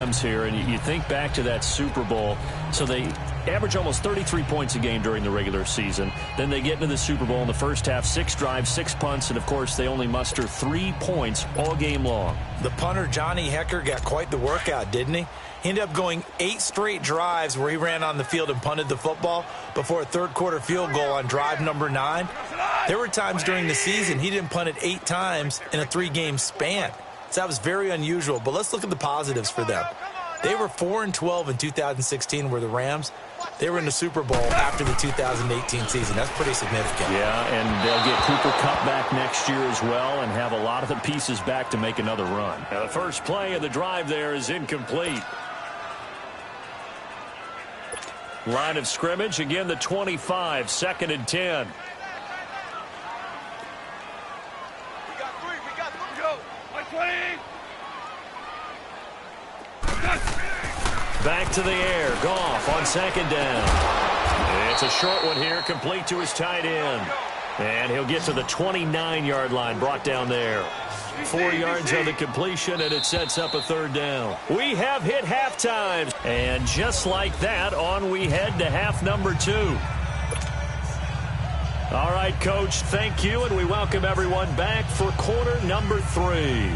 Here, and you think back to that Super Bowl. So they average almost 33 points a game during the regular season. Then they get into the Super Bowl in the first half, 6 drives, 6 punts, and of course they only muster 3 points all game long. The punter Johnny Hekker got quite the workout, didn't he? He ended up going 8 straight drives where he ran on the field and punted the football before a third-quarter field goal on drive number 9. There were times during the season he didn't punt it 8 times in a 3-game span. So that was very unusual, but let's look at the positives for them. They were 4-12 in 2016, where the Rams, they were in the Super Bowl after the 2018 season. That's pretty significant. Yeah, and they'll get Cooper Kupp back next year as well and have a lot of the pieces back to make another run. Now, the first play of the drive there is incomplete. Line of scrimmage, again the 25, 2nd and 10. Back to the air. Goff on 2nd down. It's a short one here, complete to his tight end. And he'll get to the 29-yard line, brought down there. 4 yards on the completion, and it sets up a 3rd down. We have hit halftime. And just like that, on we head to half number 2. All right, Coach, thank you, and we welcome everyone back for quarter number 3.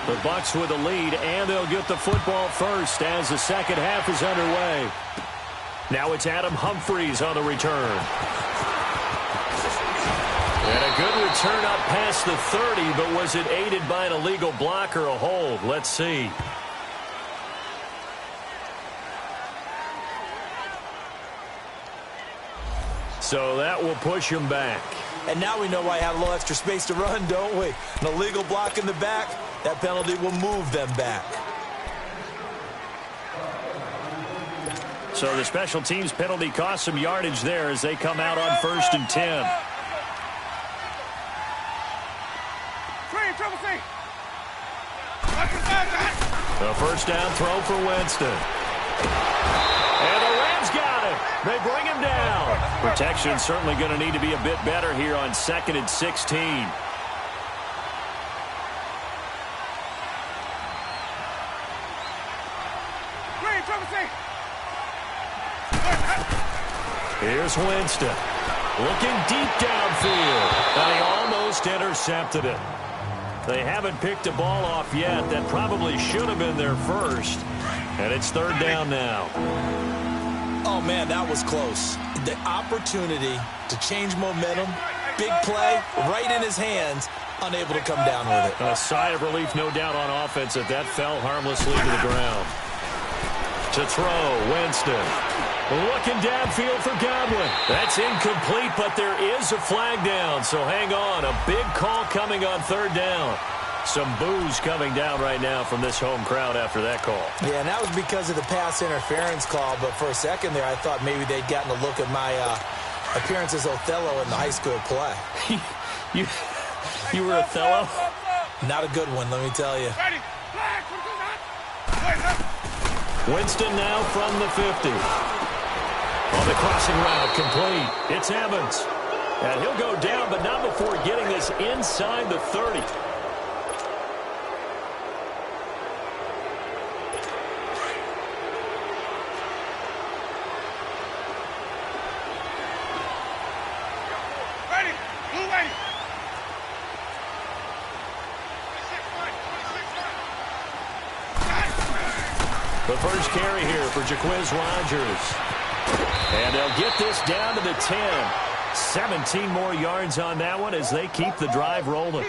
The Bucs with a lead, and they'll get the football first as the second half is underway. Now it's Adam Humphries on the return. And a good return up past the 30, but was it aided by an illegal block or a hold? Let's see. So that will push him back. And now we know why I had a little extra space to run, don't we? An illegal block in the back. That penalty will move them back. So the special teams penalty cost some yardage there as they come out on 1st and 10. The first down throw for Winston. And the Rams got him. They bring him down. Protection certainly going to need to be a bit better here on 2nd and 16. Here's Winston. Looking deep downfield. And he almost intercepted it. They haven't picked a ball off yet. That probably should have been their first. And it's 3rd down now. Oh, man, that was close. The opportunity to change momentum, big play, right in his hands, unable to come down with it. A sigh of relief, no doubt, on offense that fell harmlessly to the ground. To throw, Winston. Looking downfield for Godwin. That's incomplete, but there is a flag down, so hang on. A big call coming on 3rd down. Some boos coming down right now from this home crowd after that call. Yeah, and that was because of the pass interference call, but for a second there I thought maybe they'd gotten a look at my appearance as Othello in the high school play. You were Othello? Not a good one, let me tell you. Winston now from the 50. On the crossing route, complete. It's Evans. And he'll go down, but not before getting this inside the 30. The first carry here for Jaquiz Rodgers. And they'll get this down to the 10. 17 more yards on that one as they keep the drive rolling.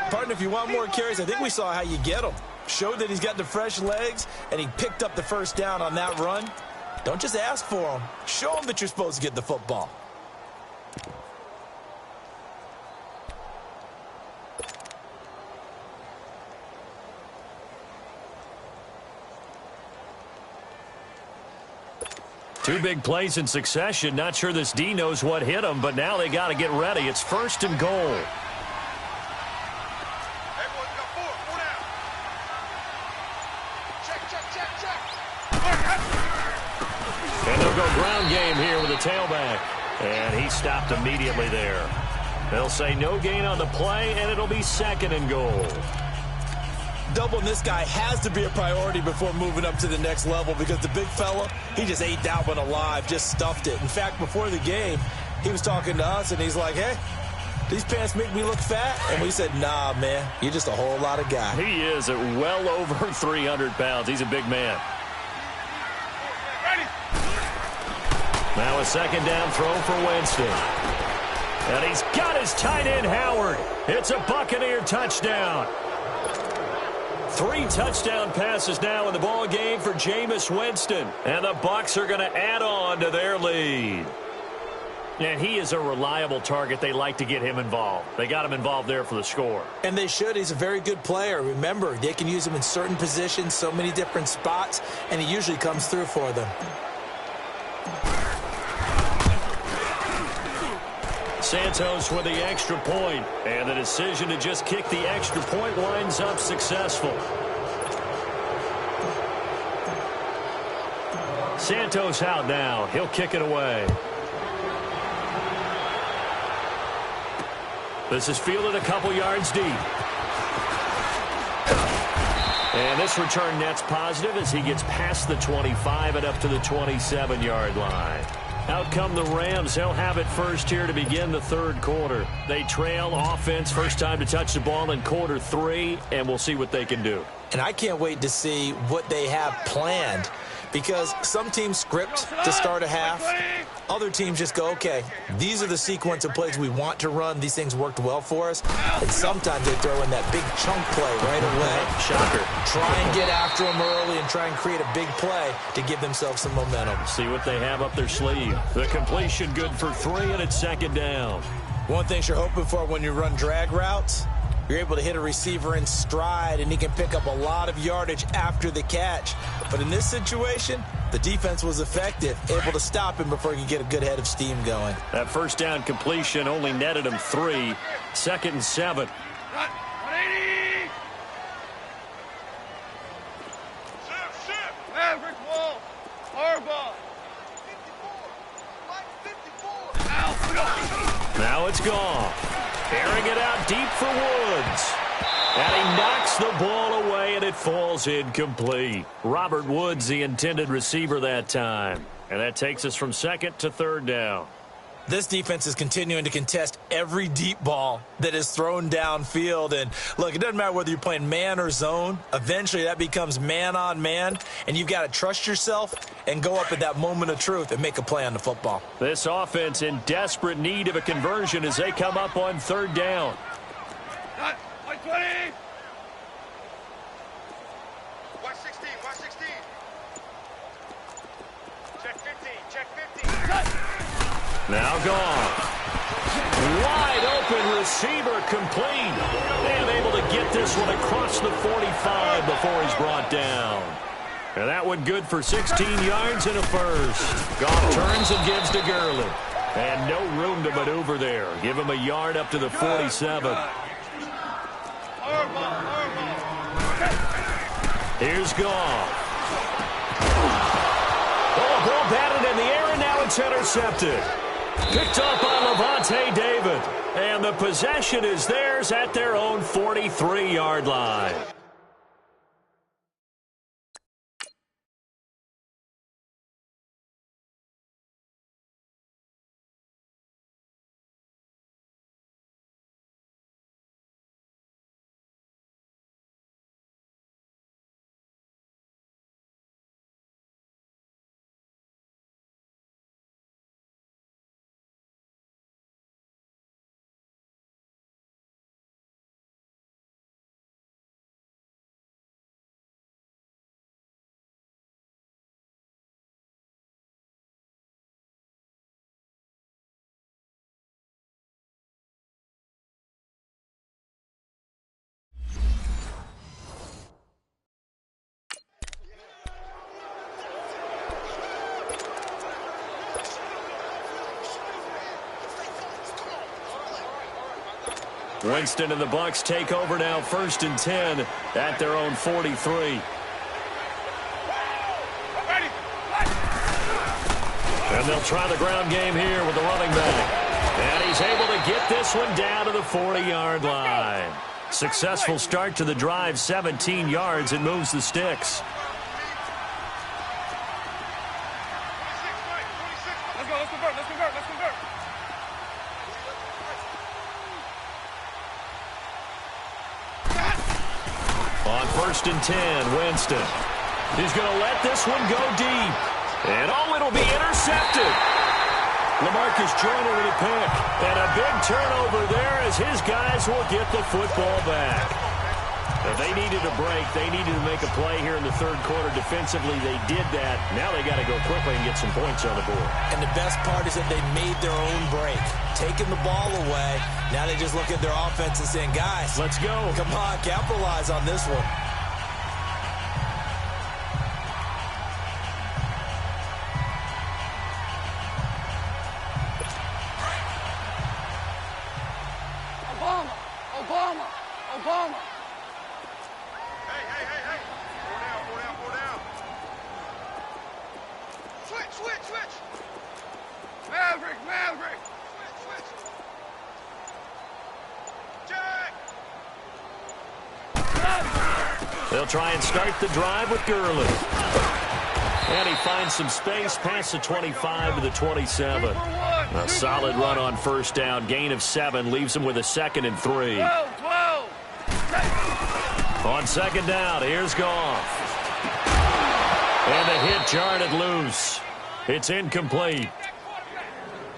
Partner, if you want more carries, I think we saw how you get them. Showed that he's got the fresh legs, and he picked up the first down on that run. Don't just ask for them. Show them that you're supposed to get the football. Two big plays in succession. Not sure this D knows what hit him, but now they got to get ready. It's 1st and goal. And they'll go ground game here with a tailback. And he stopped immediately there. They'll say no gain on the play, and it'll be 2nd and goal. Doubling this guy has to be a priority before moving up to the next level because the big fella, he just ate that one alive, just stuffed it. In fact, before the game, he was talking to us, and he's like, hey, these pants make me look fat? And we said, nah, man, you're just a whole lot of guy. He is at well over 300 pounds. He's a big man. Now a 2nd down throw for Winston. And he's got his tight end, Howard. It's a Buccaneer touchdown. 3 touchdown passes now in the ball game for Jameis Winston. And the Bucs are going to add on to their lead. And he is a reliable target. They like to get him involved. They got him involved there for the score. And they should. He's a very good player. Remember, they can use him in certain positions, so many different spots, and he usually comes through for them. Santos with the extra point, and the decision to just kick the extra point winds up successful. Santos out now. He'll kick it away. This is fielded a couple yards deep. And this return net's positive as he gets past the 25 and up to the 27-yard line. Out come the Rams. They'll have it first here to begin the 3rd quarter. They trail offense, first time to touch the ball in quarter 3, and we'll see what they can do. And I can't wait to see what they have planned because some teams script to start a half. Other teams just go, okay, these are the sequence of plays we want to run. These things worked well for us. And sometimes they throw in that big chunk play right away. Shocker. Try and get after them early and try and create a big play to give themselves some momentum. See what they have up their sleeve. The completion good for 3, and it's 2nd down. One thing you're hoping for when you run drag routes, you're able to hit a receiver in stride, and he can pick up a lot of yardage after the catch. But in this situation, the defense was effective, able to stop him before he could get a good head of steam going. That first down completion only netted him 3. 2nd and 7. Now it's gone. Airing it out deep for Woods. And he knocks the ball away, and it falls incomplete. Robert Woods, the intended receiver that time. And that takes us from 2nd to 3rd down. This defense is continuing to contest every deep ball that is thrown downfield. And, look, it doesn't matter whether you're playing man or zone. Eventually, that becomes man-on-man, and you've got to trust yourself and go up at that moment of truth and make a play on the football. This offense in desperate need of a conversion as they come up on 3rd down. 120. 116, 116. Check 15, check 15. Now gone. Wide open receiver complete. And able to get this one across the 45 before he's brought down. And that one good for 16 yards and a first. Goff turns and gives to Gurley. And no room to maneuver there. Give him a yard up to the 47. Here's Goff. Oh, ball batted in the air, and now it's intercepted. Picked up by Levante David. And the possession is theirs at their own 43-yard line. Winston and the Bucs take over now, 1st and 10 at their own 43. And they'll try the ground game here with the running back. And he's able to get this one down to the 40-yard line. Successful start to the drive, 17 yards, and moves the sticks. Let's convert. On 1st and 10, Winston. He's going to let this one go deep. And it'll be intercepted. LaMarcus Joyner with a pick. And a big turnover there as his guys will get the football back. If they needed a break, they needed to make a play here in the third quarter. Defensively, they did that. Now they got to go quickly and get some points on the board. And the best part is that they made their own break. Taking the ball away. Now they just look at their offense and saying, guys, let's go. Come on, capitalize on this one. Obama. Hey. Four down. Switch. Maverick. Switch. Jack. They'll try and start the drive with Gurley. And he finds some space past the 25 to the 27. A solid run on 1st down. Gain of 7 leaves him with a 2nd and 3. 12. On 2nd down, here's Goff. And the hit jarred it loose. It's incomplete.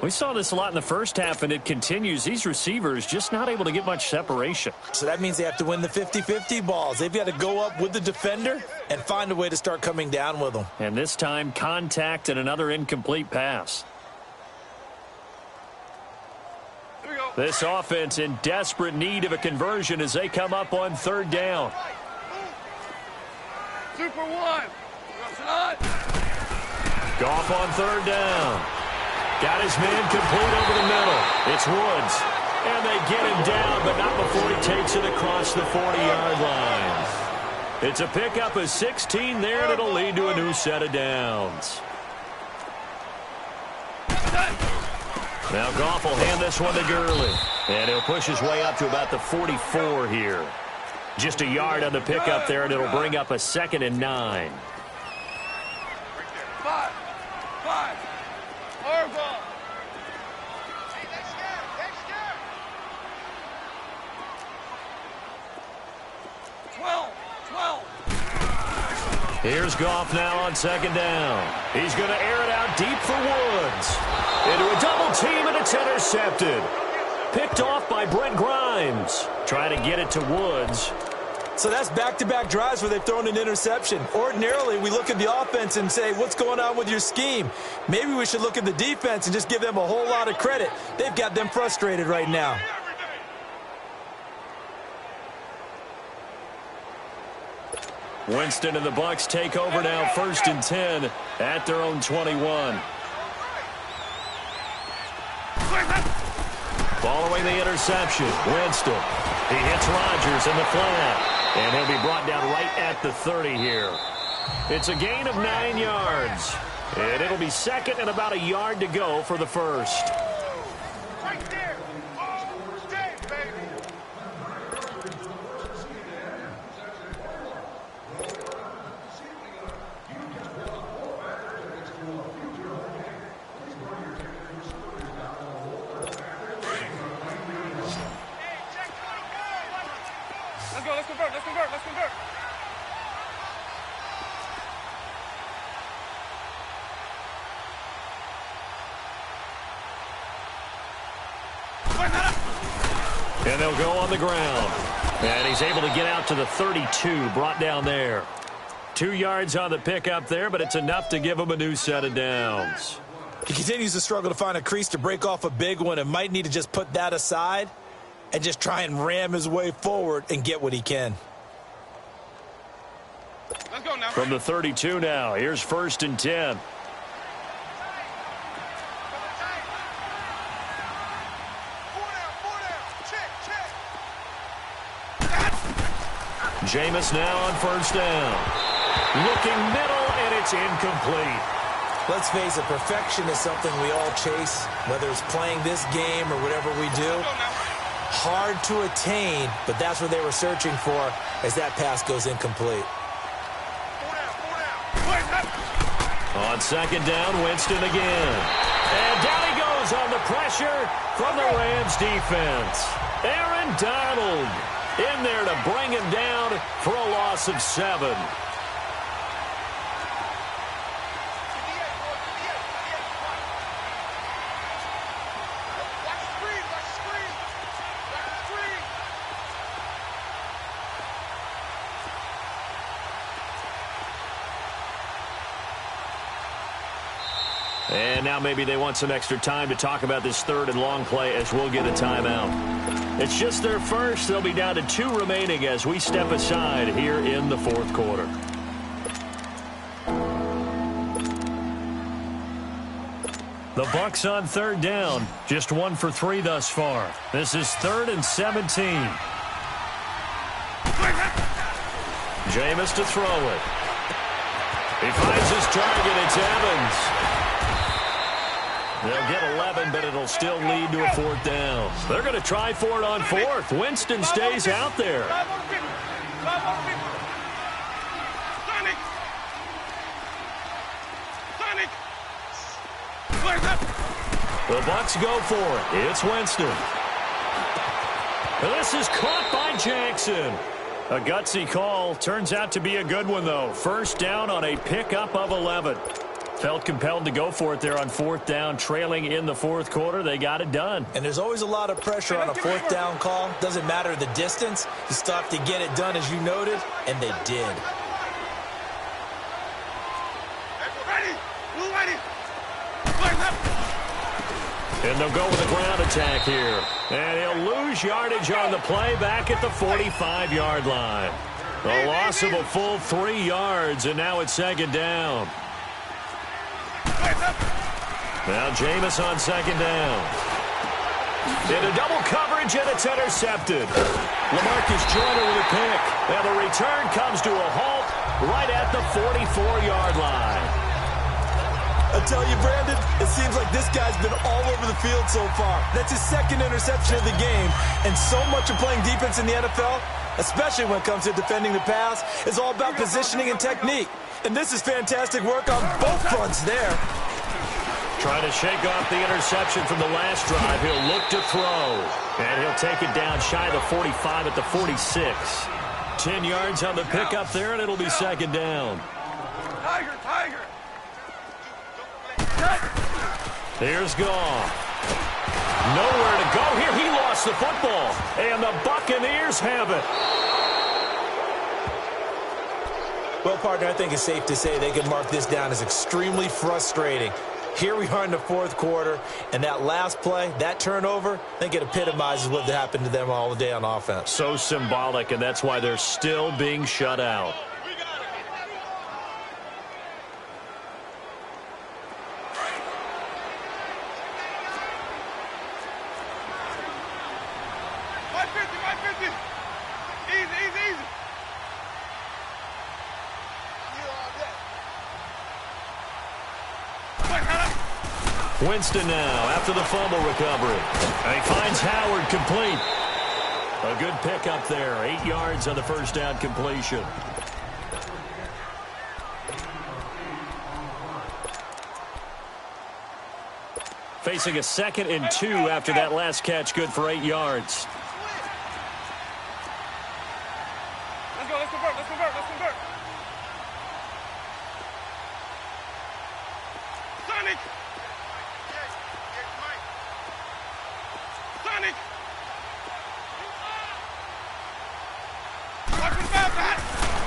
We saw this a lot in the first half, and it continues. These receivers just not able to get much separation. So that means they have to win the 50-50 balls. They've got to go up with the defender and find a way to start coming down with them. And this time, contact and another incomplete pass. This offense in desperate need of a conversion as they come up on 3rd down. Super one. Goff on 3rd down. Got his man complete over the middle. It's Woods. And they get him down, but not before he takes it across the 40-yard line. It's a pickup of 16 there, and it'll lead to a new set of downs. Now Goff will hand this one to Gurley. And he'll push his way up to about the 44 here. Just a yard on the pickup there, and it'll bring up a 2nd and 9. 5. Orville. Hey, that's scared. 12. Here's Goff now on 2nd down. He's going to air it out deep for Woods. Into a double team, and it's intercepted. Picked off by Brent Grimes. Trying to get it to Woods. So that's back-to-back drives where they've thrown an interception. Ordinarily, we look at the offense and say, what's going on with your scheme? Maybe we should look at the defense and just give them a whole lot of credit. They've got them frustrated right now. Winston and the Bucs take over now, 1st and 10 at their own 21. Following the interception, Winston. He hits Rodgers in the flat. And he'll be brought down right at the 30 here. It's a gain of 9 yards. And it'll be 2nd and about a yard to go for the 1st. Right there. Oh, stay, baby. Let's convert. And they'll go on the ground. And he's able to get out to the 32, brought down there. 2 yards on the pickup there, but it's enough to give him a new set of downs. He continues to struggle to find a crease to break off a big one and might need to just put that aside and just try and ram his way forward and get what he can. Let's go now. From the 32 now, here's 1st and 10. Four down. Check. Jameis now on first down. Looking middle, and it's incomplete. Let's face it, perfection is something we all chase, whether it's playing this game or whatever we do. Hard to attain, but that's what they were searching for as that pass goes incomplete. On second down, Winston again. And down he goes on the pressure from the Rams defense. Aaron Donald in there to bring him down for a loss of 7. And now maybe they want some extra time to talk about this third and long play as we'll get a timeout. It's just their first. They'll be down to 2 remaining as we step aside here in the fourth quarter. The Bucs on third down. Just 1 for 3 thus far. This is 3rd and 17. Jameis to throw it. He finds his target. It's Evans. They'll get 11, but it'll still lead to a 4th down. They're going to try for it on 4th. Winston stays out there. The Bucs go for it. It's Winston. This is caught by Jackson. A gutsy call. Turns out to be a good one, though. First down on a pickup of 11. Felt compelled to go for it there on 4th down, trailing in the fourth quarter. They got it done. And there's always a lot of pressure on a 4th down call. Doesn't matter the distance. You still have to get it done, as you noted, and they did. And they'll go with a ground attack here. And he'll lose yardage on the play back at the 45-yard line. A loss of a full 3 yards, and now it's 2nd down. Now Jameis on 2nd down. Into double coverage, and it's intercepted. LaMarcus Joyner with a pick. And the return comes to a halt right at the 44-yard line. I tell you, Brandon, it seems like this guy's been all over the field so far. That's his 2nd interception of the game. And so much of playing defense in the NFL, especially when it comes to defending the pass, is all about positioning and technique. And this is fantastic work on both fronts there. Trying to shake off the interception from the last drive. He'll look to throw. And he'll take it down shy of the 45 at the 46. 10 yards on the pickup there, and it'll be 2nd down. Tiger! Here's Goff. Nowhere to go here. He lost the football. And the Buccaneers have it. Well, partner, I think it's safe to say they can mark this down as extremely frustrating. Here we are in the fourth quarter, and that last play, that turnover, I think it epitomizes what happened to them all day on offense. So symbolic, and that's why they're still being shut out. Winston now after the fumble recovery. And he finds Howard complete. A good pickup there. 8 yards on the first down completion. Facing a 2nd and 2 after that last catch. Good for 8 yards. Let's convert. Sonic!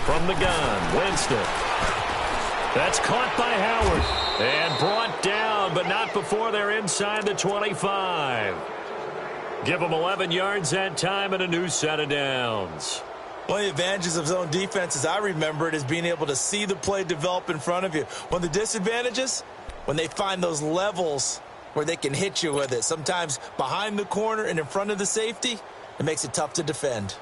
From the gun, Winston. That's caught by Howard. And brought down, but not before they're inside the 25. Give them 11 yards that time and a new set of downs. One of the advantages of zone defense, as I remember it, is being able to see the play develop in front of you. One of the disadvantages, when they find those levels where they can hit you with it, sometimes behind the corner and in front of the safety, it makes it tough to defend.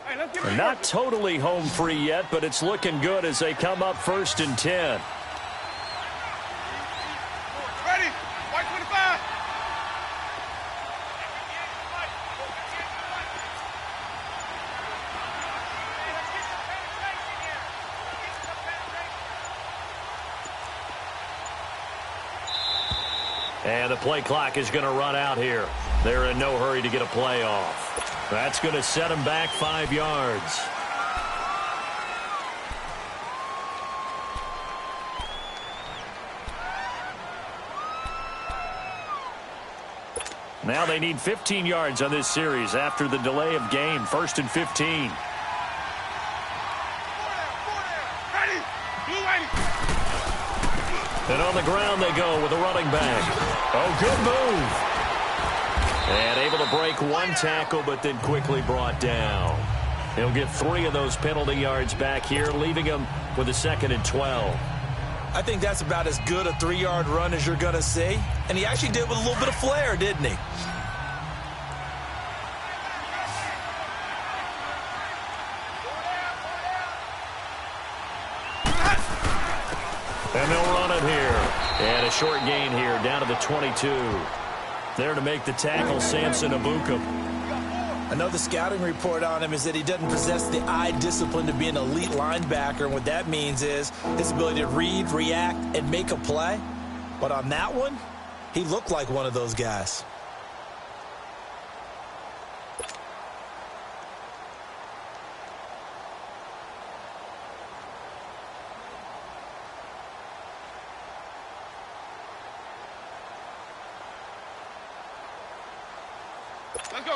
Hey, let's get They're not totally home free yet, but it's looking good as they come up 1st and 10. ready. White 25. And the play clock is going to run out here. They're in no hurry to get a play off. That's going to set them back 5 yards. Now they need 15 yards on this series after the delay of game. 1st and 15. Ready. Blue 80. And on the ground they go with a running back. Oh, good move. And able to break one tackle, but then quickly brought down. He'll get 3 of those penalty yards back here, leaving him with a 2nd and 12. I think that's about as good a 3-yard run as you're going to see. And he actually did with a little bit of flair, didn't he? And they'll run it here. And a short gain here down to the 22. There to make the tackle, Samson Abuka. I know the scouting report on him is that he doesn't possess the eye discipline to be an elite linebacker. And what that means is his ability to read, react, and make a play. But on that one, he looked like one of those guys.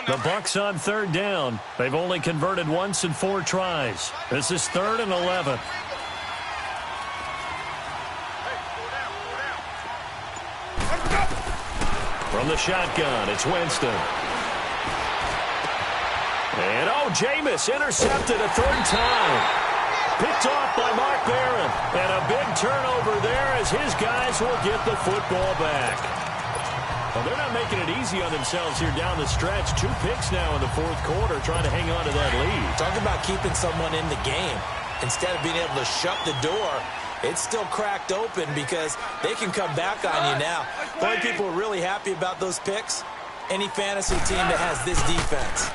The Bucs on 3rd down. They've only converted once in 4 tries. This is 3rd and 11. From the shotgun, it's Winston. And, oh, Jameis intercepted a 3rd time. Picked off by Mark Barron. And a big turnover there as his guys will get the football back. Well, they're not making it easy on themselves here down the stretch. 2 picks now in the 4th quarter, trying to hang on to that lead. Talk about keeping someone in the game. Instead of being able to shut the door, it's still cracked open because they can come back on you now. The only people who are really happy about those picks, any fantasy team that has this defense.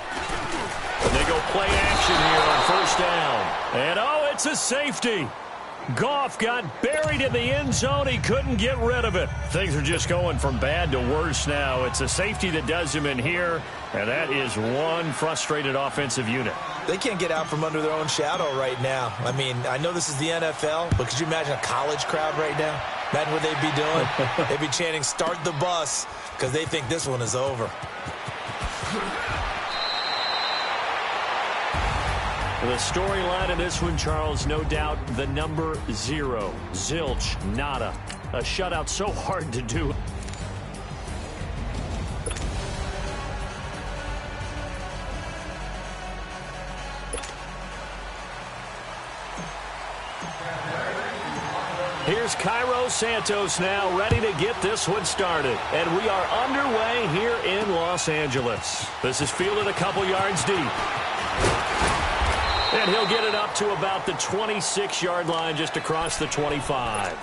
And they go play action here on 1st down. And, oh, it's a safety. Goff got buried in the end zone. He couldn't get rid of it. Things are just going from bad to worse now. It's a safety that does him in here, and that is one frustrated offensive unit. They can't get out from under their own shadow right now. I mean, I know this is the NFL, but could you imagine a college crowd right now? Imagine what they'd be doing. They'd be chanting, "Start the bus," because they think this one is over. The storyline of this one, Charles, no doubt the number 0. Zilch, nada. A shutout so hard to do. Here's Cairo Santos now ready to get this one started. And we are underway here in Los Angeles. This is fielded a couple yards deep. And he'll get it up to about the 26-yard line, just across the 25.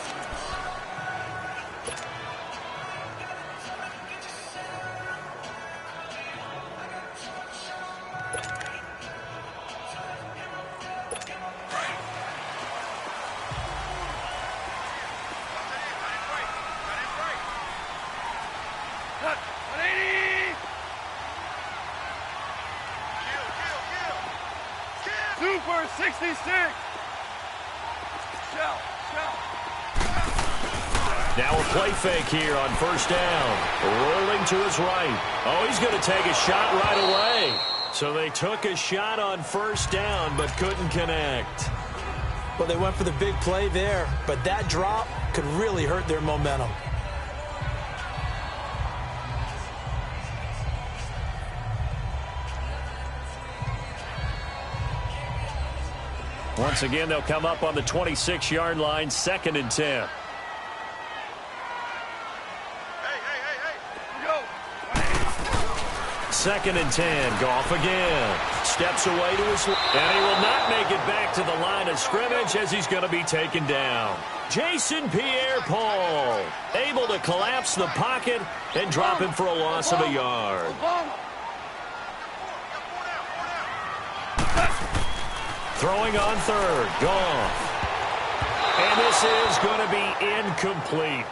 Super 66. Now a play fake here on 1st down. Rolling to his right. Oh, he's going to take a shot right away. So they took a shot on 1st down but couldn't connect. Well, they went for the big play there, but that drop could really hurt their momentum. Once again, they'll come up on the 26-yard line, 2nd and 10. 2nd and 10. Goff again. Steps away to his left. And he will not make it back to the line of scrimmage as he's going to be taken down. Jason Pierre-Paul able to collapse the pocket and drop him for a loss of a yard. Throwing on 3rd. Goff. And this is going to be incomplete.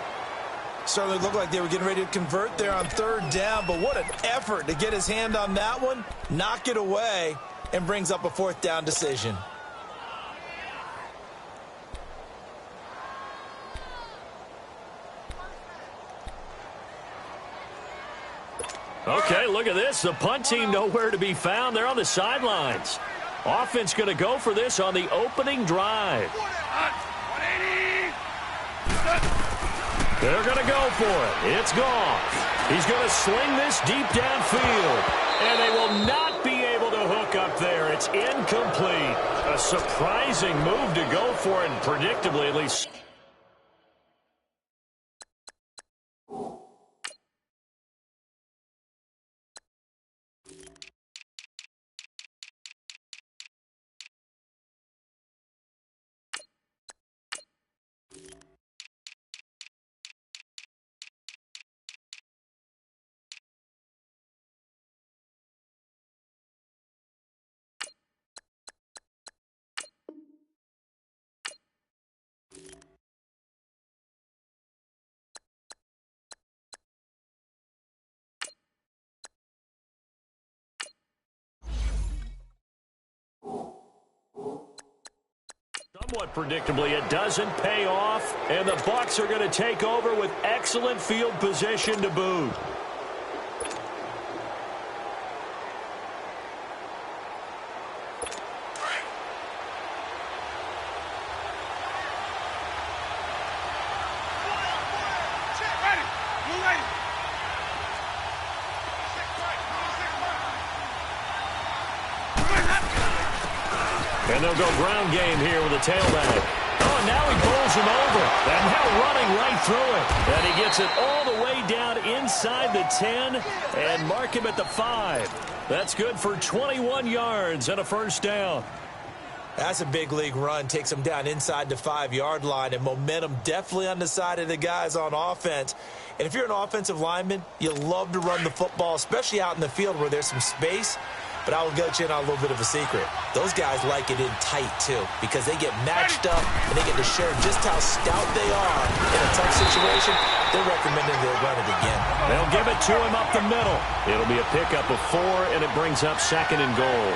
Certainly looked like they were getting ready to convert there on 3rd down, but what an effort to get his hand on that one, knock it away, and brings up a 4th down decision. Okay, look at this. The punt team nowhere to be found. They're on the sidelines. Offense going to go for this on the opening drive. They're going to go for it. It's Goff. He's going to sling this deep downfield. And they will not be able to hook up there. It's incomplete. A surprising move to go for it, and predictably at least. Somewhat predictably, it doesn't pay off, and the Bucs are going to take over with excellent field position to boot. And they'll go ground game here with a tailback. Oh, and now he bowls him over. And now running right through it. And he gets it all the way down inside the 10 and mark him at the 5. That's good for 21 yards and a 1st down. That's a big league run. Takes him down inside the 5-yard line, and momentum definitely on the side of the guys on offense. And if you're an offensive lineman, you love to run the football, especially out in the field where there's some space. But I will get you in on a little bit of a secret. Those guys like it in tight, too, because they get matched up and they get to show just how stout they are in a tough situation. They're recommending they'll run it again. They'll give it to him up the middle. It'll be a pickup of 4, and it brings up 2nd and goal.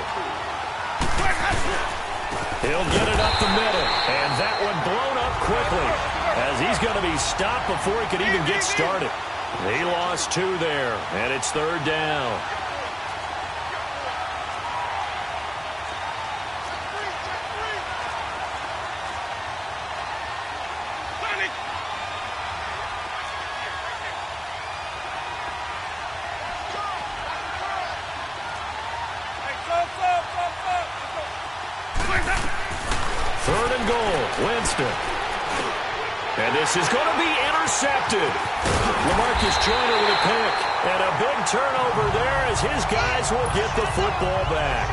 He'll get it up the middle, and that one blown up quickly as he's going to be stopped before he could even get started. He lost 2 there, and it's 3rd down. And this is going to be intercepted. LaMarcus Joyner with a pick. And a big turnover there as his guys will get the football back.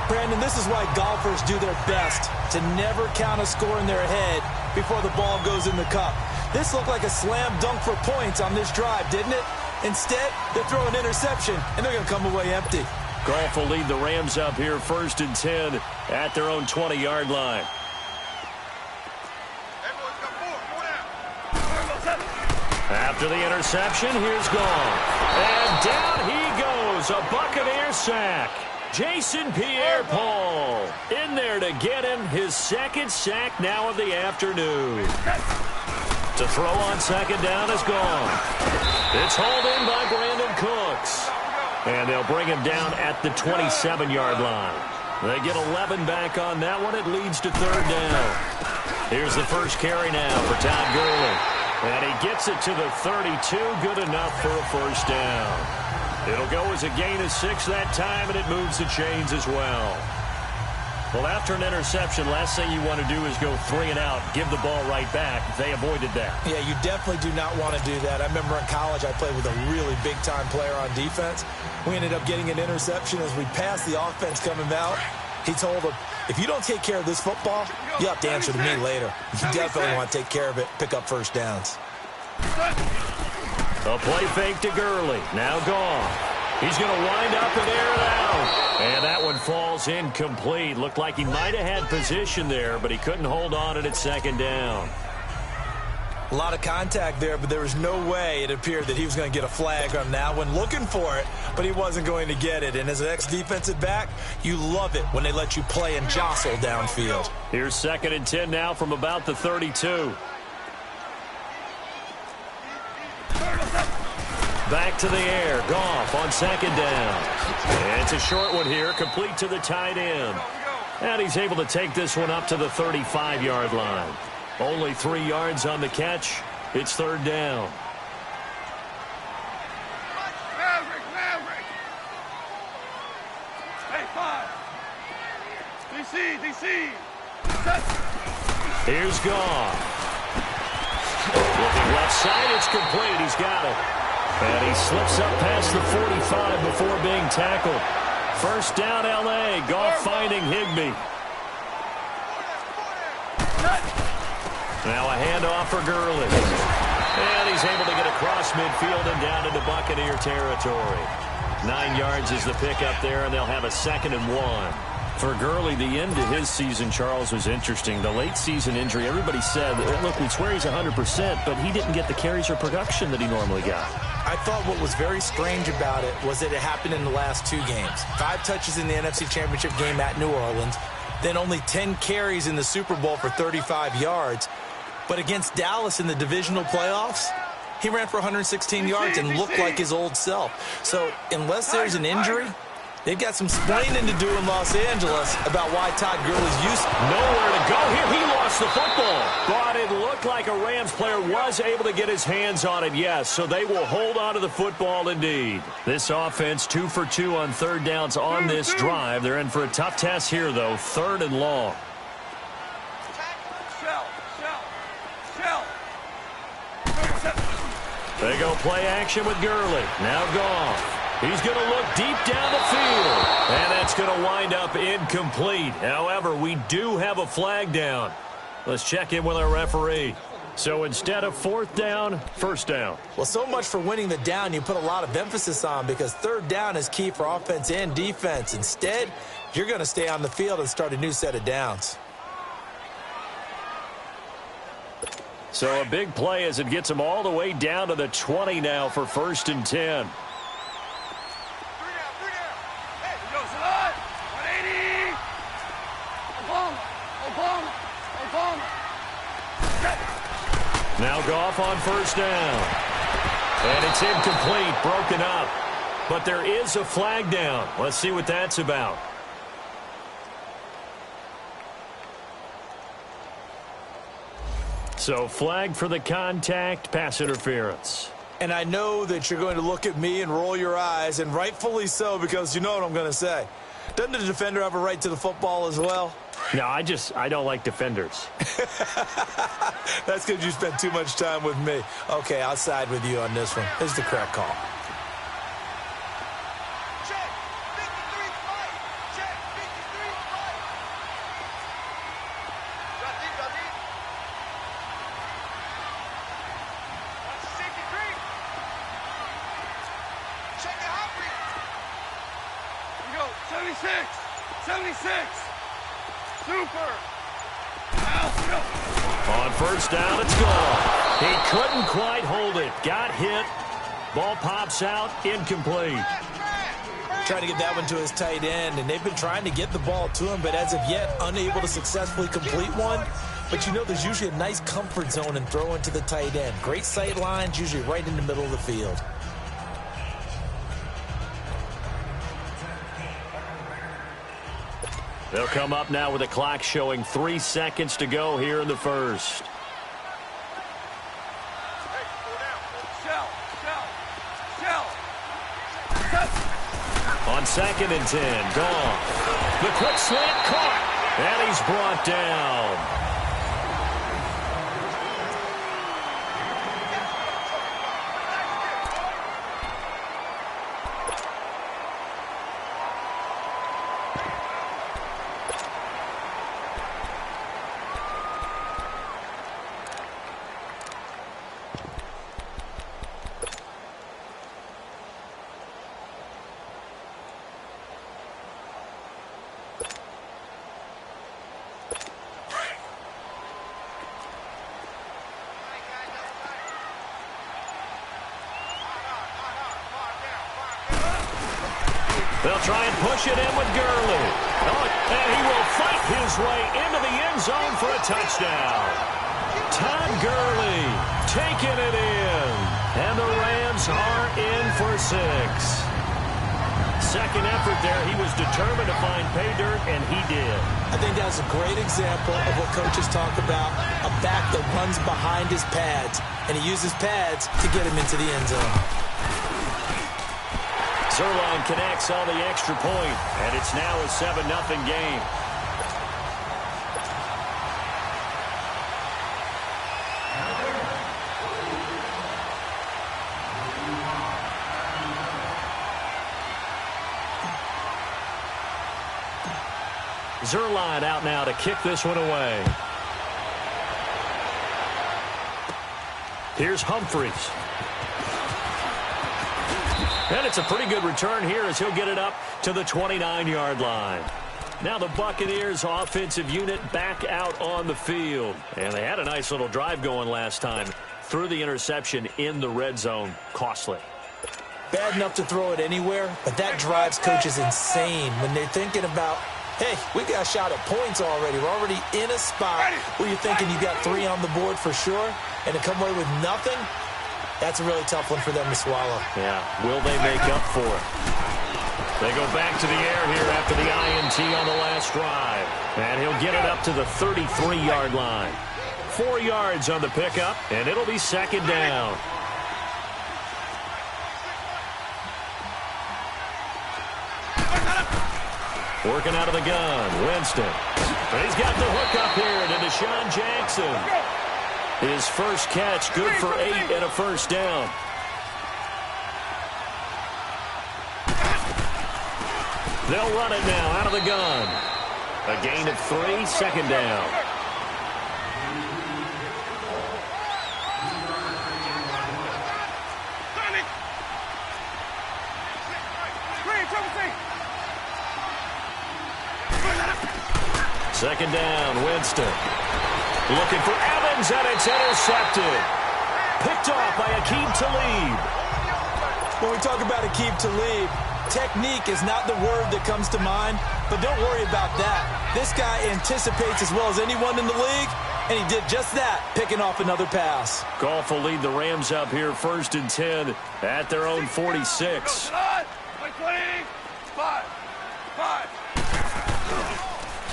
Brandon, this is why golfers do their best to never count a score in their head before the ball goes in the cup. This looked like a slam dunk for points on this drive, didn't it? Instead, they throw an interception, and they're going to come away empty. Goff will lead the Rams up here 1st and 10 at their own 20-yard line. After the interception, here's Goff. And down he goes, a Buccaneer sack. Jason Pierre-Paul in there to get him his 2nd sack now of the afternoon. To throw on 2nd down is Goff. It's hauled in by Brandon Cooks. And they'll bring him down at the 27-yard line. They get 11 back on that one. It leads to 3rd down. Here's the first carry now for Todd Gurley. And he gets it to the 32, good enough for a 1st down. It'll go as a gain of 6 that time, and it moves the chains as well. Well, after an interception, last thing you want to do is go 3 and out, give the ball right back. They avoided that. Yeah, you definitely do not want to do that. I remember in college I played with a really big-time player on defense. We ended up getting an interception as we passed the offense coming out. He told him, if you don't take care of this football, you have to answer to me later. You definitely want to take care of it, pick up first downs. A play fake to Gurley. Now gone. He's going to wind up and air it out. And that one falls incomplete. Looked like he might have had position there, but he couldn't hold on at second down. A lot of contact there, but there was no way it appeared that he was going to get a flag on that one. Looking for it, but he wasn't going to get it. And as an ex-defensive back, you love it when they let you play and jostle downfield. Here's 2nd and 10 now from about the 32. Back to the air. Goff on 2nd down. And it's a short one here, complete to the tight end. And he's able to take this one up to the 35-yard line. Only 3 yards on the catch. It's 3rd down. Maverick. Hey, 5. DC. Here's Goff. Looking left side, it's complete. He's got it. And he slips up past the 45 before being tackled. First down, L.A. Goff finding Higbee. Now a handoff for Gurley. And he's able to get across midfield and down into Buccaneer territory. 9 yards is the pickup there, and they'll have a 2nd and 1. For Gurley, the end of his season, Charles, was interesting. The late season injury, everybody said, look, we swear he's 100%, but he didn't get the carries or production that he normally got. I thought what was very strange about it was that it happened in the last 2 games. 5 touches in the NFC Championship game at New Orleans, then only 10 carries in the Super Bowl for 35 yards. But against Dallas in the divisional playoffs, he ran for 116 yards and looked like his old self. So unless there's an injury, they've got some explaining to do in Los Angeles about why Todd Gurley's used. Nowhere to go here. He lost the football. But it looked like a Rams player was able to get his hands on it, yes. So they will hold on to the football indeed. This offense 2 for 2 on 3rd downs on this drive. They're in for a tough test here, though. 3rd and long. They go play action with Gurley. Now Goff. He's going to look deep down the field. And that's going to wind up incomplete. However, we do have a flag down. Let's check in with our referee. So instead of 4th down, 1st down. Well, so much for winning the down you put a lot of emphasis on, because 3rd down is key for offense and defense. Instead, you're going to stay on the field and start a new set of downs. So a big play as it gets them all the way down to the 20 now for 1st and 10. Now Goff on 1st down. And it's incomplete, broken up. But there is a flag down. Let's see what that's about. So flag for the contact, pass interference. And I know that you're going to look at me and roll your eyes, and rightfully so, because you know what I'm going to say. Doesn't the defender have a right to the football as well? No, I don't like defenders. That's because you spent too much time with me. Okay, I'll side with you on this one. This is the correct call. Check. 53 fight. Check. 53 fight. Got deep. Watch the safety creep. Check it out, Here we go. 76. Super. On 1st down, it's gone. He couldn't quite hold it. Got hit. Ball pops out. Incomplete. Trying to get that one to his tight end, and they've been trying to get the ball to him, but as of yet, unable to successfully complete one. But you know there's usually a nice comfort zone in throwing to the tight end. Great sight lines, usually right in the middle of the field. They'll come up now with a clock showing 3 seconds to go here in the 1st. On 2nd and 10, Goff. The quick slant caught. And he's brought down. They'll try and push it in with Gurley. Oh, and he will fight his way into the end zone for a touchdown. Todd Gurley taking it in. And the Rams are in for 6. Second effort there. He was determined to find pay dirt, and he did. I think that's a great example of what coaches talk about, a back that runs behind his pads, and he uses pads to get him into the end zone. Zerline connects on the extra point, and it's now a 7-0 game. Zerline out now to kick this one away. Here's Humphries. And it's a pretty good return here as he'll get it up to the 29-yard line. Now the Buccaneers offensive unit back out on the field. And they had a nice little drive going last time. Threw the interception in the red zone. Costly. Bad enough to throw it anywhere, but that drives coaches insane when they're thinking about, hey, we got a shot at points already. We're already in a spot where you're thinking you got 3 on the board for sure, and to come away with nothing, that's a really tough one for them to swallow. Yeah, will they make up for it? They go back to the air here after the INT on the last drive. And he'll get it up to the 33-yard line. 4 yards on the pickup, and it'll be second down. Working out of the gun, Winston. He's got the hook up here to Deshaun Jackson. His first catch, good for 8 and a first down. They'll run it now out of the gun. A gain of 3, second down. Second down, Winston. Looking for Evans, and it's intercepted. Picked off by Aqib Talib. When we talk about Aqib Talib, technique is not the word that comes to mind, but don't worry about that. This guy anticipates as well as anyone in the league, and he did just that, picking off another pass. Goff will lead the Rams up here 1st and 10 at their own 46.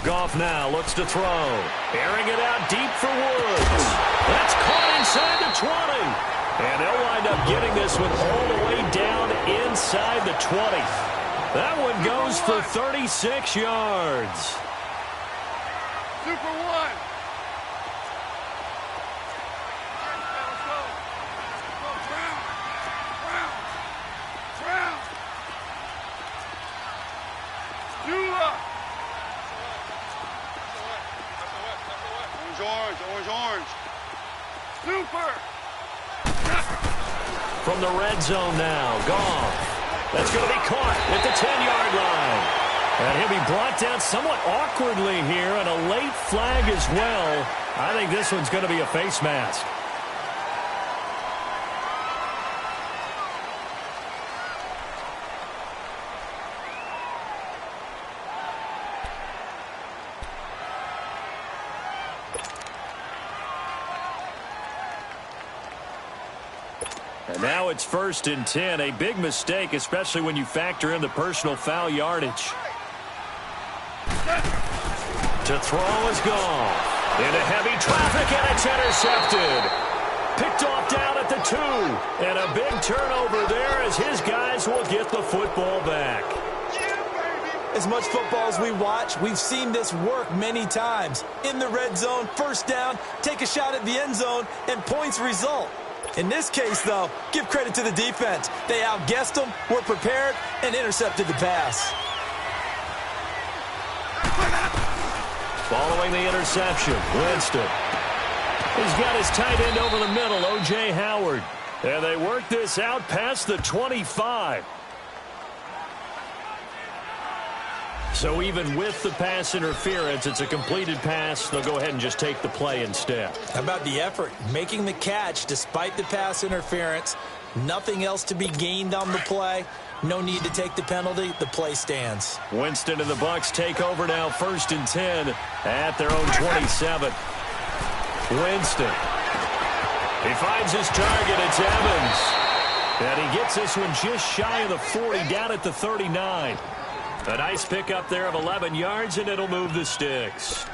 Goff now looks to throw. Airing it out deep for Woods. That's caught inside the 20. And they'll wind up getting this one all the way down inside the 20. That one goes for 36 yards. Super 1. Orange. Super. From the red zone now, Goff. That's going to be caught at the 10-yard line. And he'll be brought down somewhat awkwardly here, and a late flag as well. I think this one's going to be a face mask. And now it's 1st and 10. A big mistake, especially when you factor in the personal foul yardage. To throw is gone. Into heavy traffic, and it's intercepted. Picked off down at the 2. And a big turnover there as his guys will get the football back. As much football as we watch, we've seen this work many times. In the red zone, first down, take a shot at the end zone, and points result. In this case, though, give credit to the defense. They outguessed them, were prepared, and intercepted the pass. Following the interception, Winston. He's got his tight end over the middle, O.J. Howard. And they work this out past the 25. So even with the pass interference, it's a completed pass. They'll go ahead and just take the play instead. How about the effort? Making the catch despite the pass interference. Nothing else to be gained on the play. No need to take the penalty. The play stands. Winston and the Bucs take over now, 1st and 10 at their own 27. Winston. He finds his target. It's Evans. And he gets this one just shy of the 40, down at the 39. A nice pickup there of 11 yards, and it'll move the sticks.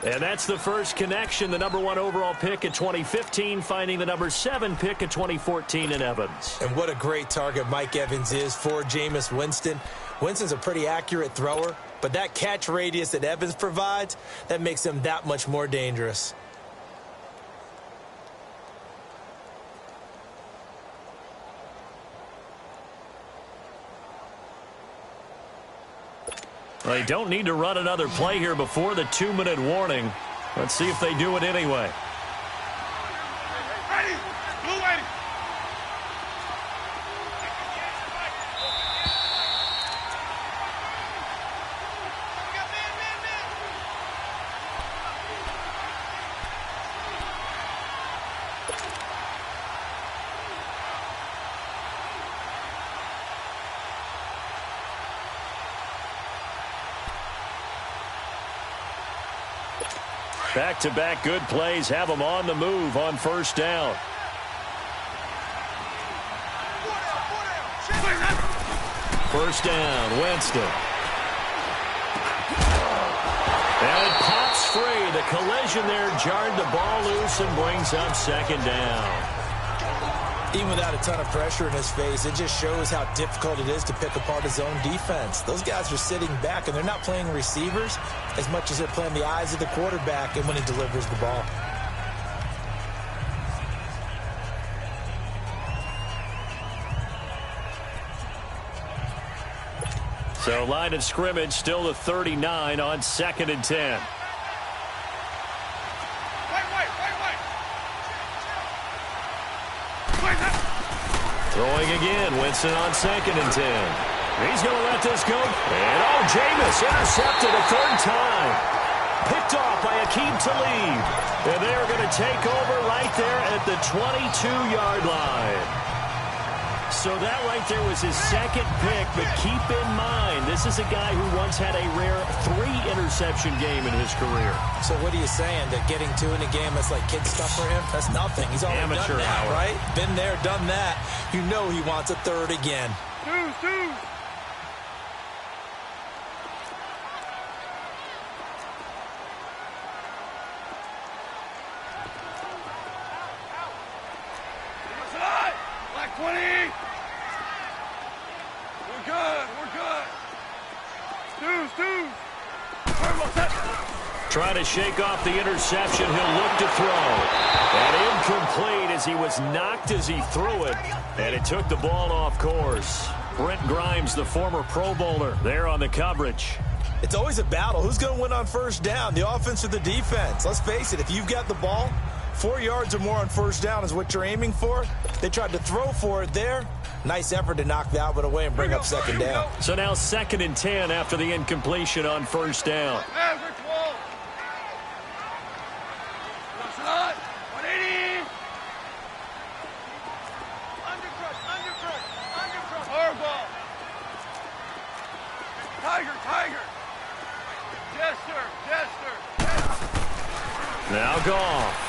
And that's the first connection, the #1 overall pick in 2015, finding the #7 pick in 2014 in Evans. And what a great target Mike Evans is for Jameis Winston. Winston's a pretty accurate thrower, but that catch radius that Evans provides, that makes him that much more dangerous. They don't need to run another play here before the 2-minute warning. Let's see if they do it anyway. Ready. Blue ready. Back-to-back good plays have them on the move on 1st down. First down, Winston. And it pops free. The collision there jarred the ball loose and brings up 2nd down. Even without a ton of pressure in his face, it just shows how difficult it is to pick apart his own defense. Those guys are sitting back, and they're not playing receivers as much as they're playing the eyes of the quarterback and when he delivers the ball. So line of scrimmage still the 39 on 2nd and 10. Throwing again, Winston on 2nd and 10. He's going to let this go. And Jameis intercepted a 3rd time. Picked off by Akeem Talib. And they're going to take over right there at the 22-yard line. So that right there was his 2nd pick, but keep in mind, this is a guy who once had a rare 3-interception game in his career. So what are you saying, that getting 2 in a game, that's like kid stuff for him? That's nothing. He's already Amateur done that, hour. right? Been there, done that. You know he wants a 3rd again. Two. Black 20. We're good. Two. Trying to shake off the interception. He'll look to throw. And incomplete as he was knocked as he threw it. And it took the ball off course. Brent Grimes, the former Pro Bowler, there on the coverage. It's always a battle. Who's going to win on 1st down, the offense or the defense? Let's face it, if you've got the ball, 4 yards or more on 1st down is what you're aiming for. They tried to throw for it there. Nice effort to knock that one away and bring up 2nd down. So now 2nd and 10 after the incompletion on 1st down. Maverick wall. 180. Undercrush. Hardball. Tiger. Yes, sir. Now Goff.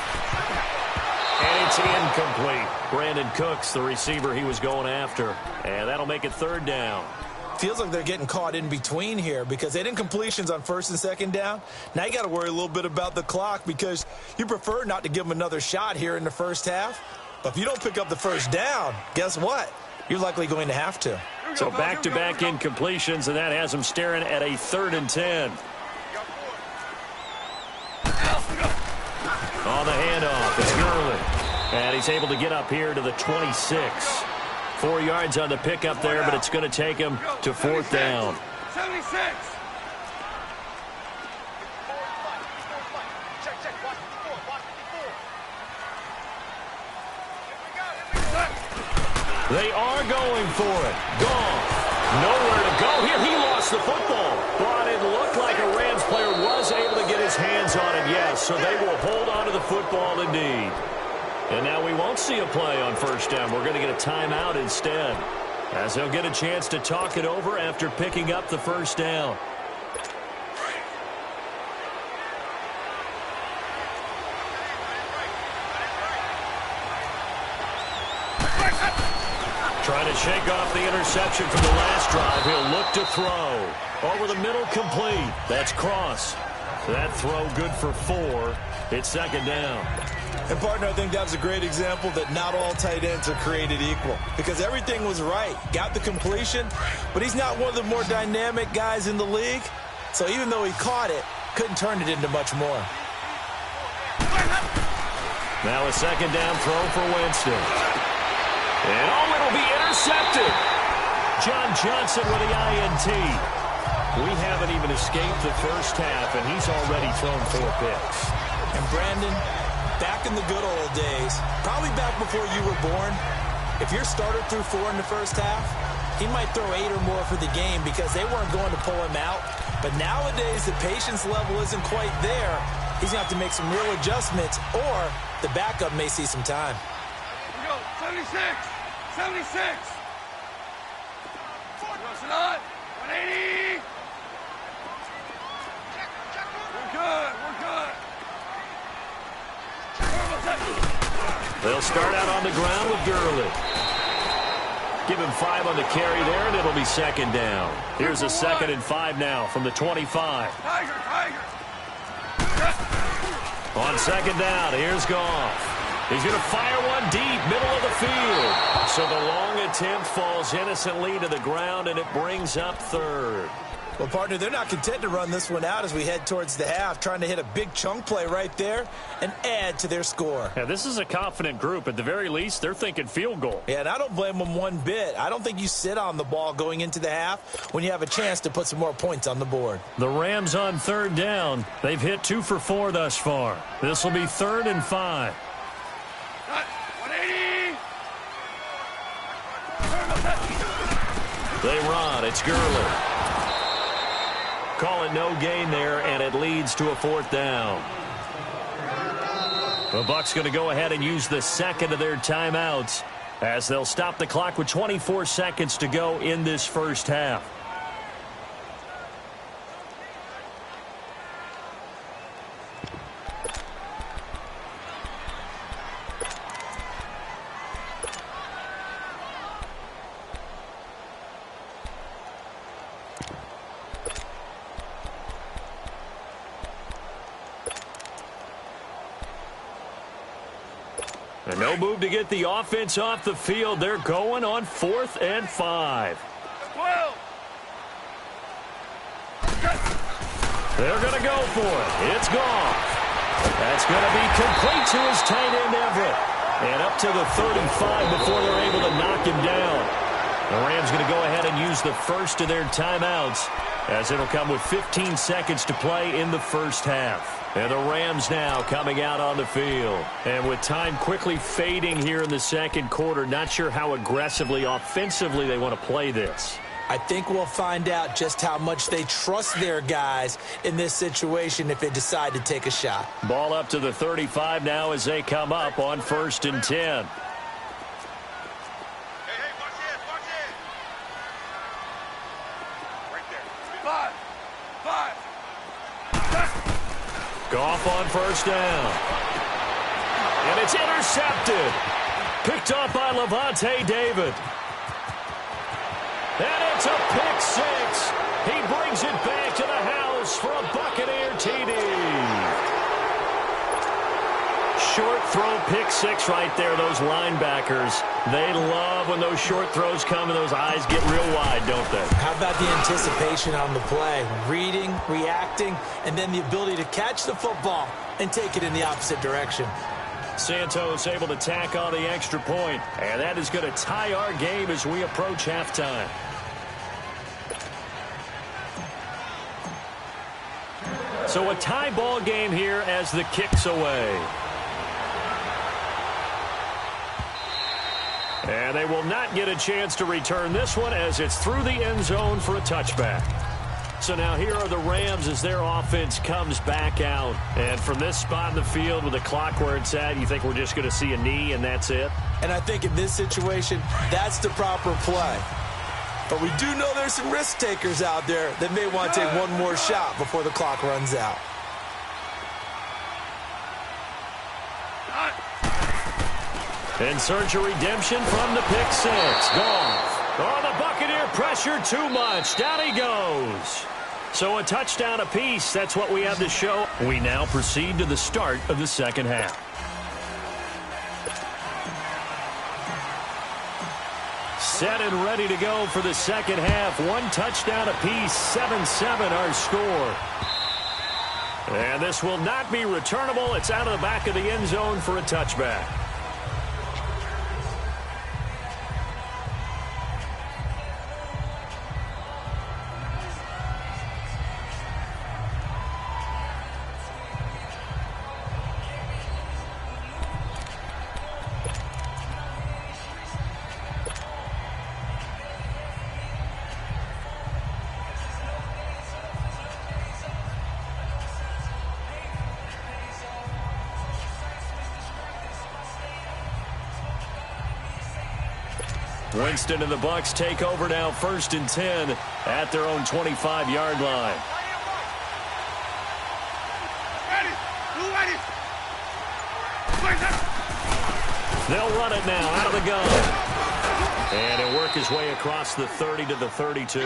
And it's incomplete. Brandon Cooks, the receiver he was going after. And that'll make it 3rd down. Feels like they're getting caught in between here because they had incompletions on 1st and 2nd down. Now you got to worry a little bit about the clock because you prefer not to give them another shot here in the 1st half. But if you don't pick up the 1st down, guess what? you're likely going to have to. So back-to-back incompletions, and that has him staring at a 3rd and 10. On the handoff, it's Gurley. And he's able to get up here to the 26. 4 yards on the pickup there, but it's going to take him to 4th down. 76. They are going for it. Goff. Nowhere to go here. He lost the football. But it looked like a Rams player was able to get his hands on it, yes. So they will hold on to the football indeed. And now we won't see a play on 1st down. We're going to get a timeout instead, as they'll get a chance to talk it over after picking up the 1st down. Trying to shake off the interception from the last drive. He'll look to throw. Over the middle, complete. That's Cross. That throw good for 4. It's 2nd down. And, partner, I think that was a great example that not all tight ends are created equal, because everything was right. Got the completion, but he's not one of the more dynamic guys in the league. So even though he caught it, couldn't turn it into much more. Now a 2nd down throw for Winston. And, it'll be intercepted. John Johnson with the INT. We haven't even escaped the 1st half, and he's already thrown 4 picks. And, Brandon, back in the good old days, probably back before you were born, if your starter threw 4 in the 1st half, he might throw 8 or more for the game because they weren't going to pull him out. But nowadays, the patience level isn't quite there. He's going to have to make some real adjustments, or the backup may see some time. Here we go. 76. 76. Wilson on. 180. We're good. We're good. They'll start out on the ground with Gurley. Give him 5 on the carry there, and it'll be 2nd down. Here's a 2nd and 5 now from the 25. Tiger. On 2nd down, here's Goff. He's going to fire one deep, middle of the field. So the long attempt falls innocently to the ground, and it brings up 3rd. Well, partner, they're not content to run this one out as we head towards the half, trying to hit a big chunk play right there and add to their score. Yeah, this is a confident group. At the very least, they're thinking field goal. Yeah, and I don't blame them one bit. I don't think you sit on the ball going into the half when you have a chance to put some more points on the board. The Rams on 3rd down. They've hit 2 for 4 thus far. This will be 3rd and 5. 180. They run. It's Gurley. Call it no gain there, and it leads to a 4th down. The Bucs going to go ahead and use the 2nd of their timeouts as they'll stop the clock with 24 seconds to go in this 1st half. And no move to get the offense off the field. They're going on 4th and 5. 12. They're going to go for it. It's Goff. That's going to be complete to his tight end, Everett. And up to the 35 before they're able to knock him down. The Rams going to go ahead and use the 1st of their timeouts, as it'll come with 15 seconds to play in the 1st half. And the Rams now coming out on the field. And with time quickly fading here in the 2nd quarter, not sure how aggressively, offensively they want to play this. I think we'll find out just how much they trust their guys in this situation if they decide to take a shot. Ball up to the 35 now as they come up on 1st and 10. Goff on 1st down. And it's intercepted. Picked up by Levante David. And it's a pick 6. He brings it back to the house for a Buccaneer TD. short throw pick six right there, those linebackers. They love when those short throws come and those eyes get real wide, don't they? How about the anticipation on the play? Reading, reacting, and then the ability to catch the football and take it in the opposite direction. Santos able to tack on the extra point, and that is going to tie our game as we approach halftime. So a tie ball game here as the kick's away. And they will not get a chance to return this one as it's through the end zone for a touchback. So now here are the Rams as their offense comes back out. And from this spot in the field with the clock where it's at, you think we're just going to see a knee and that's it? And I think in this situation, that's the proper play. But we do know there's some risk takers out there that may want to take one more shot before the clock runs out. In search of redemption from the pick six. Gone. Oh, the Buccaneer pressure too much. Down he goes. So a touchdown apiece. That's what we have to show. We now proceed to the start of the second half. Set and ready to go for the second half. One touchdown apiece. 7-7 our score. And this will not be returnable. It's out of the back of the end zone for a touchback. Winston and the Bucs take over now, 1st and 10 at their own 25-yard line. They'll run it now out of the gun. And he'll work his way across the 30 to the 32.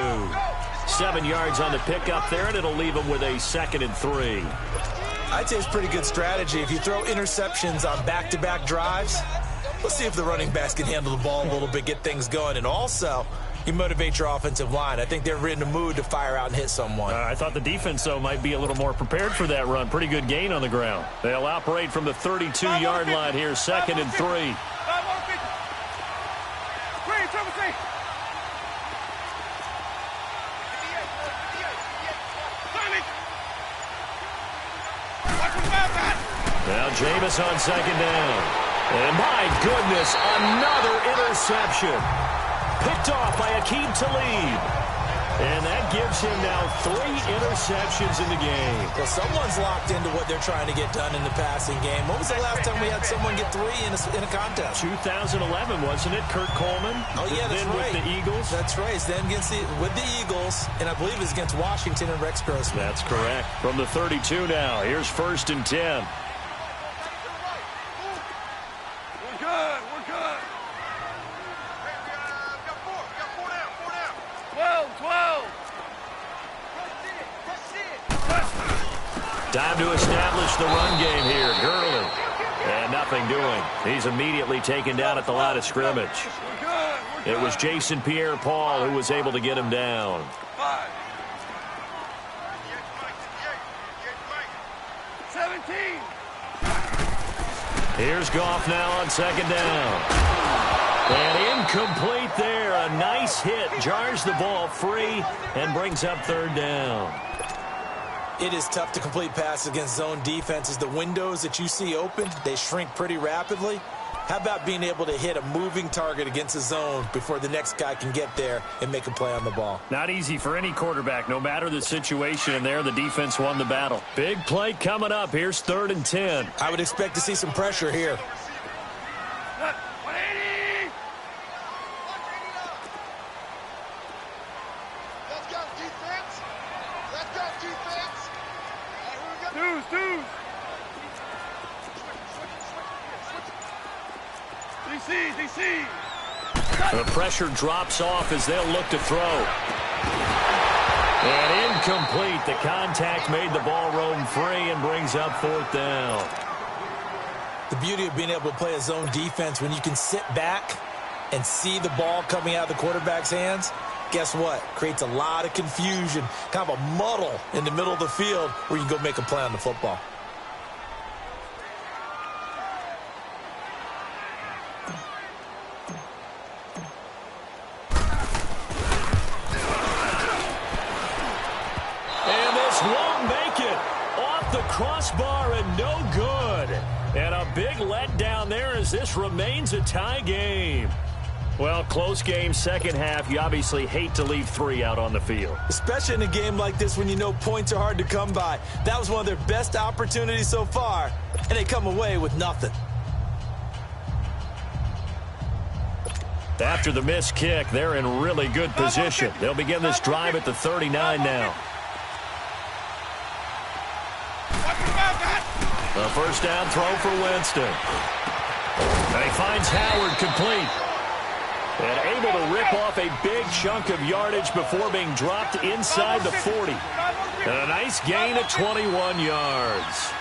7 yards on the pickup there, and it'll leave him with a 2nd and 3. I'd say it's pretty good strategy. If you throw interceptions on back-to-back drives, let's see if the running backs can handle the ball a little bit, get things going. And also, you motivate your offensive line. I think they're in the mood to fire out and hit someone. I thought the defense, though, might be a little more prepared for that run. Pretty good gain on the ground. They'll operate from the 32-yard line here, 2nd and 3. Now Jameis on 2nd down. And my goodness, another interception. Picked off by Aqib Talib. And that gives him now 3 interceptions in the game. Well, someone's locked into what they're trying to get done in the passing game. When was the last time we had someone get 3 in a contest? 2011, wasn't it? Kurt Coleman. Oh, yeah, that's then right. With the Eagles. That's right. Then with the Eagles, and I believe it's against Washington and Rex Grossman. That's correct. From the 32 now, here's 1st and 10. Time to establish the run game here. Gurley. And nothing doing. He's immediately taken down at the line of scrimmage. It was Jason Pierre-Paul who was able to get him down. 17. Here's Goff now on 2nd down. And incomplete there. A nice hit. Jars the ball free and brings up 3rd down. It is tough to complete passes against zone defenses. The windows that you see open, they shrink pretty rapidly. How about being able to hit a moving target against a zone before the next guy can get there and make a play on the ball? Not easy for any quarterback, no matter the situation. And there, the defense won the battle. Big play coming up. Here's 3rd and 10. I would expect to see some pressure here. The pressure drops off as they'll look to throw. And incomplete. The contact made the ball roam free and brings up 4th down. The beauty of being able to play a zone defense when you can sit back and see the ball coming out of the quarterback's hands, guess what? Creates a lot of confusion, kind of a muddle in the middle of the field where you can go make a play on the football. And this won't make it. Off the crossbar and no good. And a big letdown there as this remains a tie game. Well, close game, second half. You obviously hate to leave 3 out on the field. Especially in a game like this when you know points are hard to come by. That was one of their best opportunities so far, and they come away with nothing. After the missed kick, they're in really good position. They'll begin this drive at the 39 now. A first down throw for Winston. And he finds Howard complete. And able to rip off a big chunk of yardage before being dropped inside the 40. And a nice gain of 21 yards.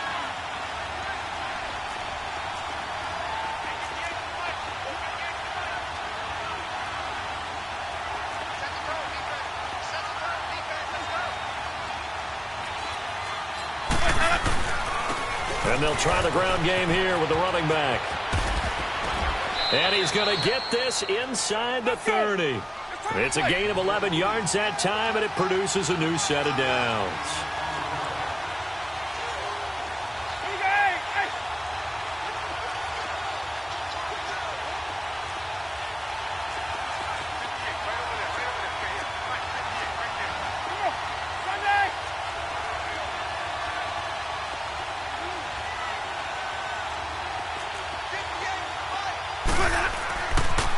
And they'll try the ground game here with the running back. And he's going to get this inside the 30. It's a gain of 11 yards that time, and it produces a new set of downs.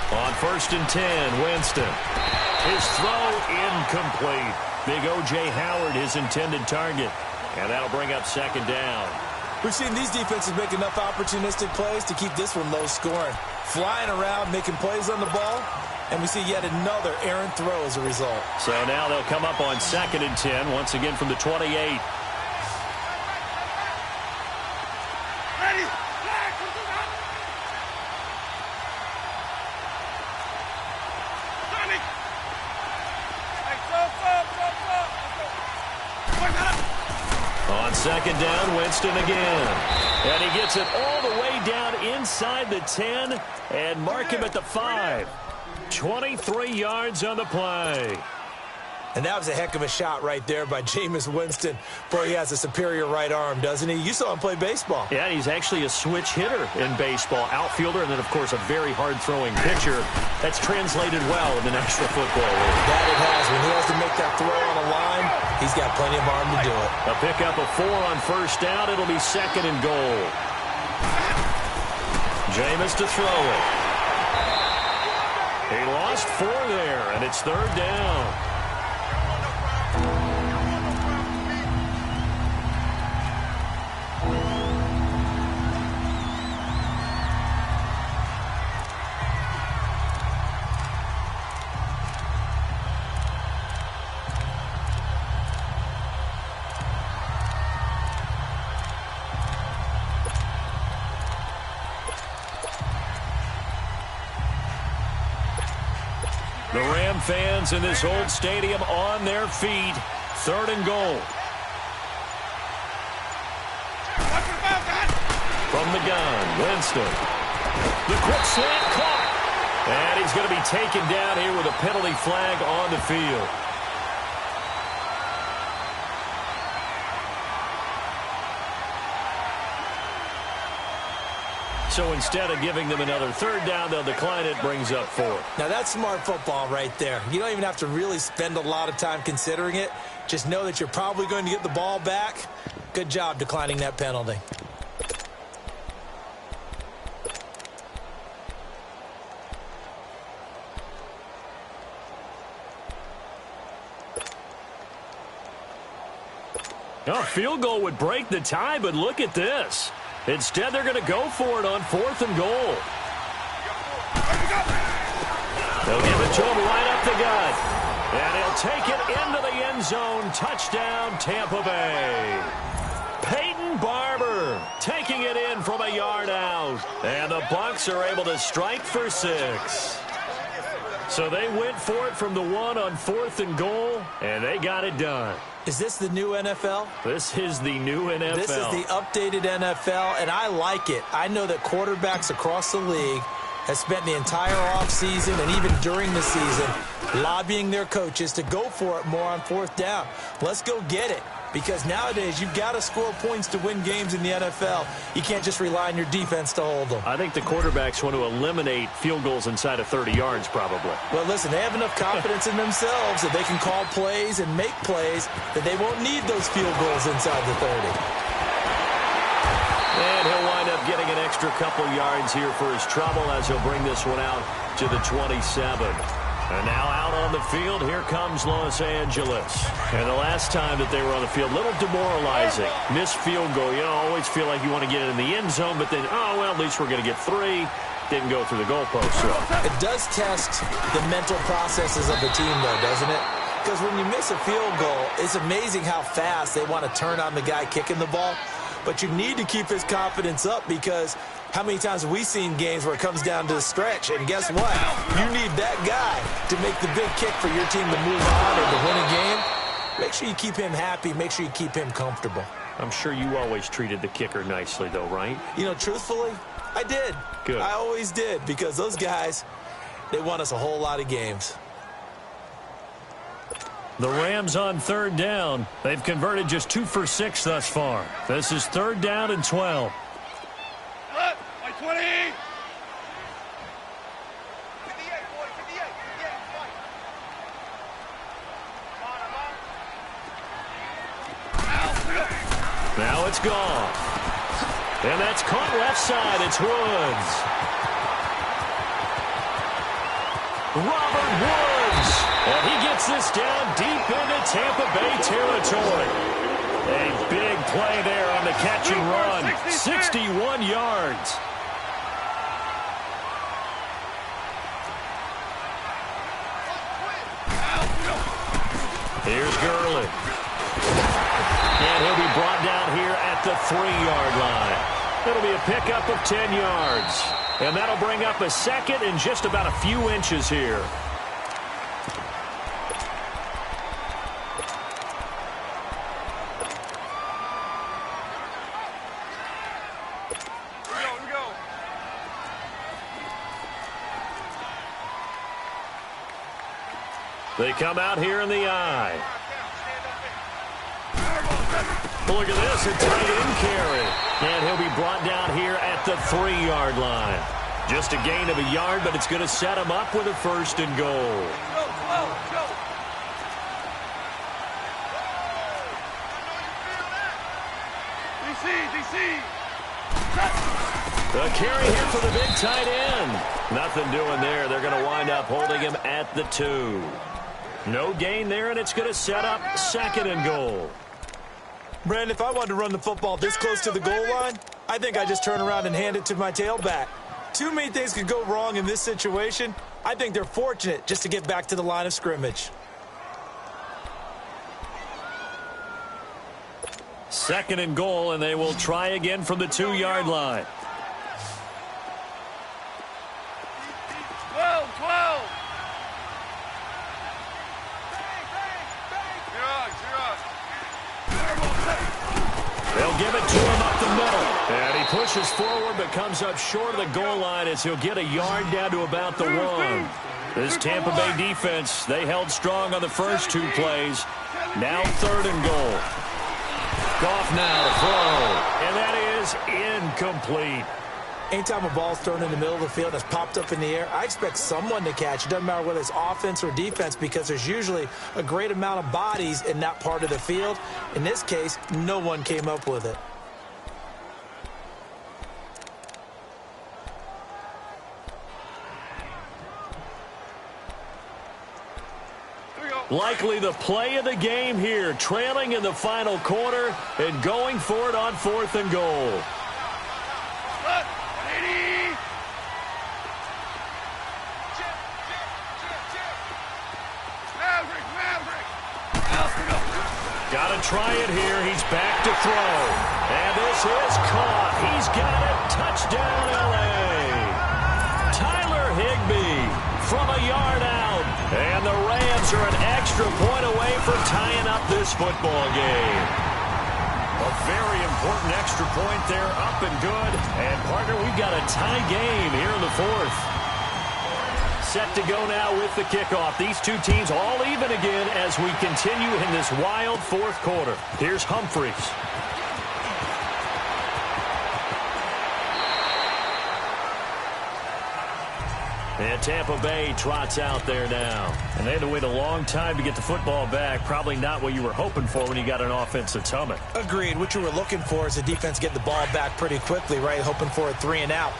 On 1st and 10, Winston. His throw incomplete. Big O.J. Howard, his intended target. And that'll bring up second down. We've seen these defenses make enough opportunistic plays to keep this one low scoring. Flying around, making plays on the ball, and we see yet another errant throw as a result. So now they'll come up on 2nd and 10, once again from the 28. On 2nd down, Winston again. And he gets it all the way down inside the 10 and mark him at the 5. 23 yards on the play. And that was a heck of a shot right there by Jameis Winston. Boy, he has a superior right arm, doesn't he? You saw him play baseball. Yeah, he's actually a switch hitter in baseball. Outfielder, and then, of course, a very hard-throwing pitcher. That's translated well in the National Football League. That it has. When he has to make that throw on a line, he's got plenty of arm to do it. A pickup of 4 on 1st down. It'll be 2nd and goal. Jameis to throw it. He lost 4 there, and it's 3rd down. The Ram fans in this old stadium on their feet. 3rd and goal. From the gun, Winston. The quick slant caught. And he's going to be taken down here with a penalty flag on the field. So instead of giving them another 3rd down, they'll decline it, brings up 4. Now, that's smart football right there. You don't even have to really spend a lot of time considering it. Just know that you're probably going to get the ball back. Good job declining that penalty. A field goal would break the tie, but look at this. Instead, they're going to go for it on 4th and goal. They'll give it to him right up the gut. And he'll take it into the end zone. Touchdown, Tampa Bay. Peyton Barber taking it in from a yard out. And the Bucs are able to strike for 6. So they went for it from the 1 on 4th and goal, and they got it done. Is this the new NFL? This is the new NFL. This is the updated NFL, and I like it. I know that quarterbacks across the league have spent the entire offseason and even during the season lobbying their coaches to go for it more on 4th down. Let's go get it. Because nowadays, you've got to score points to win games in the NFL. You can't just rely on your defense to hold them. I think the quarterbacks want to eliminate field goals inside of 30 yards, probably. Well, listen, they have enough confidence in themselves that they can call plays and make plays that they won't need those field goals inside the 30. And he'll wind up getting an extra couple yards here for his trouble as he'll bring this one out to the 27. And now out on the field, here comes Los Angeles. And the last time that they were on the field, a little demoralizing. Missed field goal. You always feel like you want to get it in the end zone, but then, oh, well, at least we're going to get 3. Didn't go through the goalpost. So. It does test the mental processes of the team, though, doesn't it? Because when you miss a field goal, it's amazing how fast they want to turn on the guy kicking the ball. But you need to keep his confidence up because how many times have we seen games where it comes down to the stretch? And guess what? You need that guy to make the big kick for your team to move on or to win a game. Make sure you keep him happy. Make sure you keep him comfortable. I'm sure you always treated the kicker nicely, though, right? You know, truthfully, I did. Good. I always did because those guys, they won us a whole lot of games. The Rams on 3rd down. They've converted just 2 for 6 thus far. This is 3rd down and 12. By 20. Now it's gone. And that's caught left side. It's Woods. Robert Woods. And he gets this down deep into Tampa Bay territory. A big play there on the catch and run. 61 yards. Here's Gurley. And he'll be brought down here at the 3-yard line. It'll be a pickup of 10 yards. And that'll bring up a 2nd and just about a few inches here. They come out here in the eye. Look at this, a tight end carry. And he'll be brought down here at the 3-yard line. Just a gain of a yard, but it's going to set him up with a 1st and goal. DC. The carry here for the big tight end. Nothing doing there. They're going to wind up holding him at the 2. No gain there, and it's going to set up 2nd and goal. Brandon, if I wanted to run the football this close to the goal line, I think I just turn around and hand it to my tailback. Too many things could go wrong in this situation. I think they're fortunate just to get back to the line of scrimmage. 2nd and goal, and they will try again from the 2-yard line. 12. They'll give it to him up the middle. And he pushes forward but comes up short of the goal line as he'll get a yard down to about the 1. This Tampa Bay defense, they held strong on the first 2 plays. Now 3rd and goal. Goff now to throw. And that is incomplete. Anytime a ball's thrown in the middle of the field that's popped up in the air, I expect someone to catch. It doesn't matter whether it's offense or defense because there's usually a great amount of bodies in that part of the field. In this case, no one came up with it. Likely the play of the game here, trailing in the final quarter and going for it on 4th and goal. Got to try it here. He's back to throw. And this is caught. He's got it. Touchdown, L.A. Tyler Higbee from a yard out. And the Rams are an extra point away from tying up this football game. A very important extra point there, up and good. And, partner, we've got a tie game here in the fourth. Set to go now with the kickoff. These two teams all even again as we continue in this wild fourth quarter. Here's Humphries. And Tampa Bay trots out there now. And they had to wait a long time to get the football back. Probably not what you were hoping for when you got an offense that's humming. Agreed. What you were looking for is the defense getting the ball back pretty quickly, right? Hoping for a 3-and-out.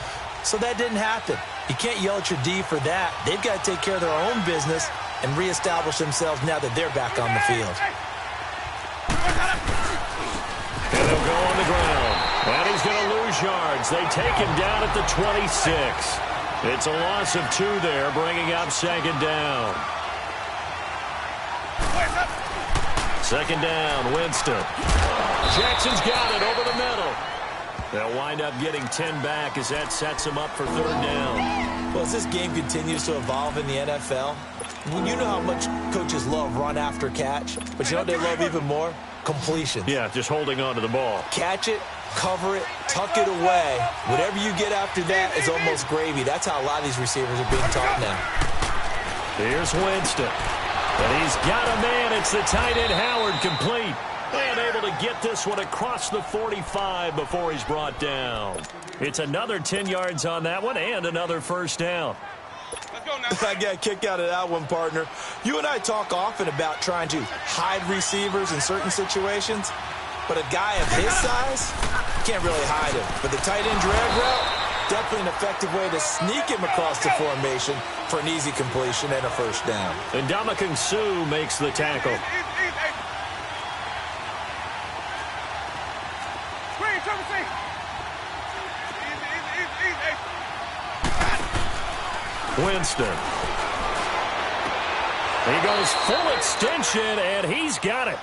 So that didn't happen. You can't yell at your D for that. They've got to take care of their own business and reestablish themselves now that they're back on the field. And they'll go on the ground. And he's going to lose yards. They take him down at the 26. It's a loss of 2 there, bringing up second down. Second down, Winston. Jackson's got it over the middle. They'll wind up getting 10 back as that sets them up for third down. Well, as this game continues to evolve in the NFL, you know how much coaches love run after catch, but you know what they love even more? Completions. Yeah, just holding on to the ball. Catch it, cover it, tuck it away. Whatever you get after that is almost gravy. That's how a lot of these receivers are being taught now. Here's Winston. And he's got a man. It's the tight end Howard, complete. And able to get this one across the 45 before he's brought down. It's another 10 yards on that one and another first down. Let's go now. I got a kick out of that one, partner. You and I talk often about trying to hide receivers in certain situations, but a guy of his size can't really hide him. But the tight end drag route, definitely an effective way to sneak him across the formation for an easy completion and a first down. And Ndamukong Suh makes the tackle. Winston. He goes full extension, and he's got it.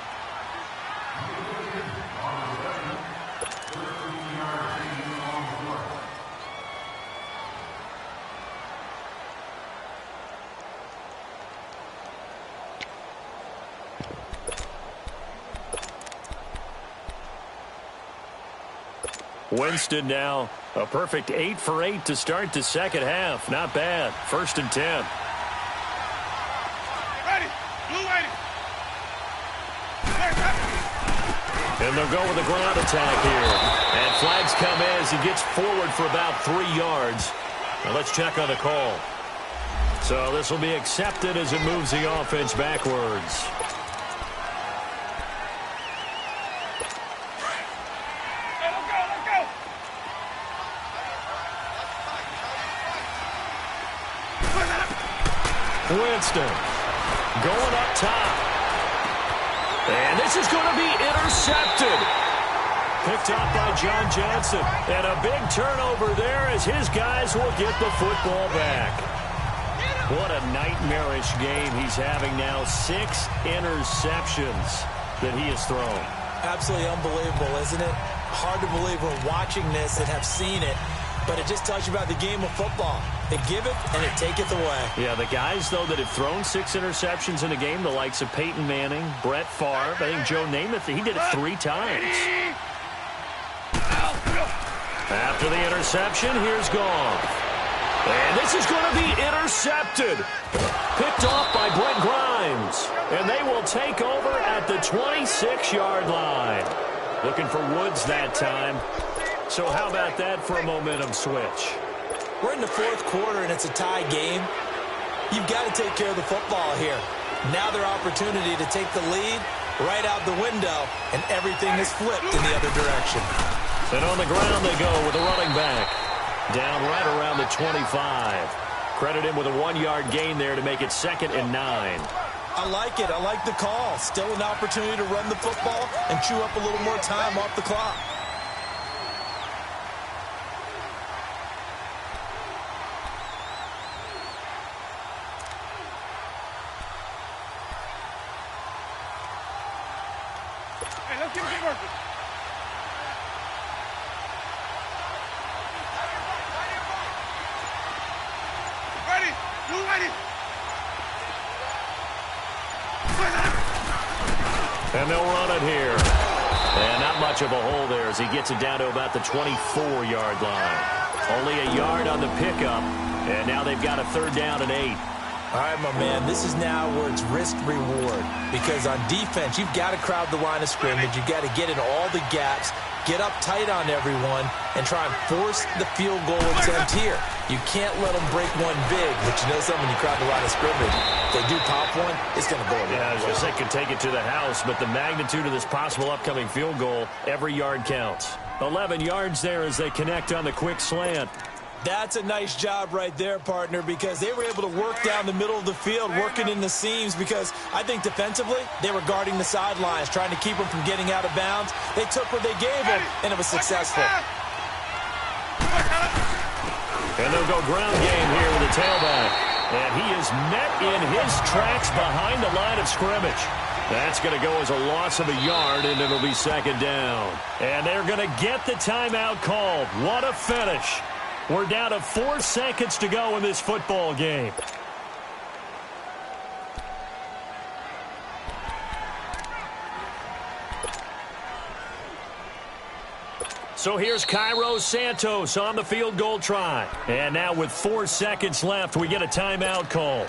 Winston now a perfect 8 for 8 to start the second half. Not bad. 1st and 10. Ready. Blue ready. And they'll go with a ground attack here. And flags come in as he gets forward for about 3 yards. Now let's check on the call. So this will be accepted as it moves the offense backwards. Winston going up top. And this is going to be intercepted. Picked up by John Johnson. And a big turnover there as his guys will get the football back. What a nightmarish game he's having now. 6 interceptions that he has thrown. Absolutely unbelievable, isn't it? Hard to believe we're watching this and have seen it. But it just tells you about the game of football. It giveth and it taketh away. Yeah, the guys, though, that have thrown 6 interceptions in a game, the likes of Peyton Manning, Brett Favre, I think Joe Namath, he did it 3 times. After the interception, here's Goff. And this is going to be intercepted. Picked off by Brent Grimes. And they will take over at the 26-yard line. Looking for Woods that time. So how about that for a momentum switch? We're in the 4th quarter, and it's a tie game. You've got to take care of the football here. Now their opportunity to take the lead right out the window, and everything is flipped in the other direction. And on the ground they go with a running back. Down right around the 25. Credit him with a 1-yard gain there to make it 2nd and 9. I like it. I like the call. Still an opportunity to run the football and chew up a little more time off the clock. Hey, let's get Ready. You ready? And they'll run it here. And not much of a hole there as he gets it down to about the 24-yard line. Only a yard on the pickup. And now they've got a 3rd down and 8. All right, my man, this is now where it's risk-reward. Because on defense, you've got to crowd the line of scrimmage. You've got to get in all the gaps, get up tight on everyone, and try and force the field goal attempt here. You can't let them break one big, but you know something, you crowd the line of scrimmage. If they do pop one, it's going to go. Yeah, I was going to say can take it to the house, but the magnitude of this possible upcoming field goal, every yard counts. 11 yards there as they connect on the quick slant. That's a nice job right there, partner, because they were able to work down the middle of the field, working in the seams, because I think defensively they were guarding the sidelines, trying to keep them from getting out of bounds. They took what they gave them, and it was successful. And they'll go ground game here with the tailback. And he is met in his tracks behind the line of scrimmage. That's going to go as a loss of a yard, and it'll be 2nd down. And they're going to get the timeout called. What a finish. We're down to 4 seconds to go in this football game. So here's Cairo Santos on the field goal try. And now with 4 seconds left, we get a timeout call.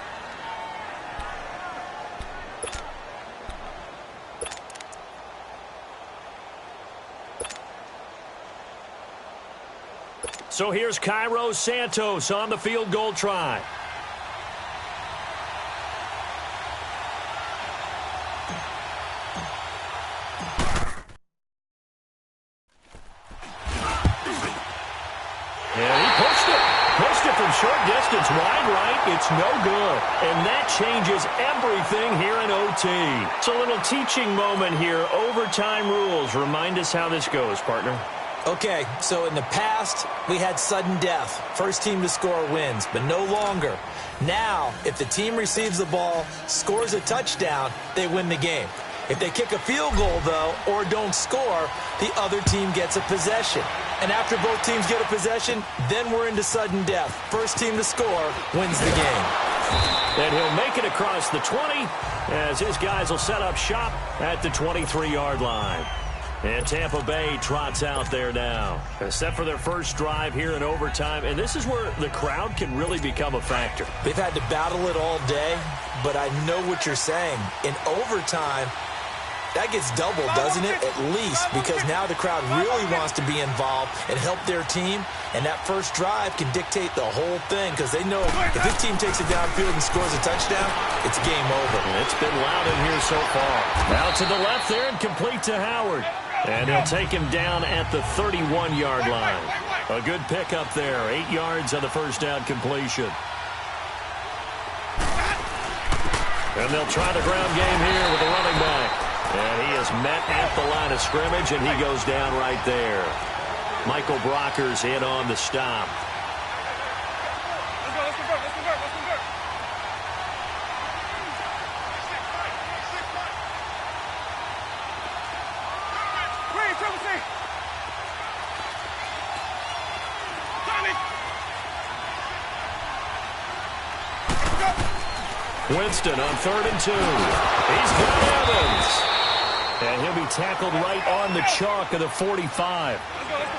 So here's Cairo Santos on the field goal try. And he pushed it. Pushed it from short distance, wide right. It's no good. And that changes everything here in OT. It's a little teaching moment here. Overtime rules. Remind us how this goes, partner. Okay, so in the past, we had sudden death. First team to score wins, but no longer. Now, if the team receives the ball, scores a touchdown, they win the game. If they kick a field goal, though, or don't score, the other team gets a possession. And after both teams get a possession, then we're into sudden death. First team to score wins the game. And he'll make it across the 20 as his guys will set up shop at the 23-yard line. And Tampa Bay trots out there now. Set for their first drive here in overtime. And this is where the crowd can really become a factor. They've had to battle it all day, but I know what you're saying. In overtime, that gets doubled, doesn't it? At least, because now the crowd really wants to be involved and help their team. And that first drive can dictate the whole thing because they know if this team takes it downfield and scores a touchdown, it's game over. It's been loud in here so far. Now to the left there and complete to Howard. And he'll take him down at the 31-yard line. A good pickup there. 8 yards on the first down completion. And they'll try the ground game here with the running back. And he is met at the line of scrimmage, and he goes down right there. Michael Brockers in on the stop. Let's convert. Winston on 3rd and 2. He's got Evans. And he'll be tackled right on the chalk of the 45.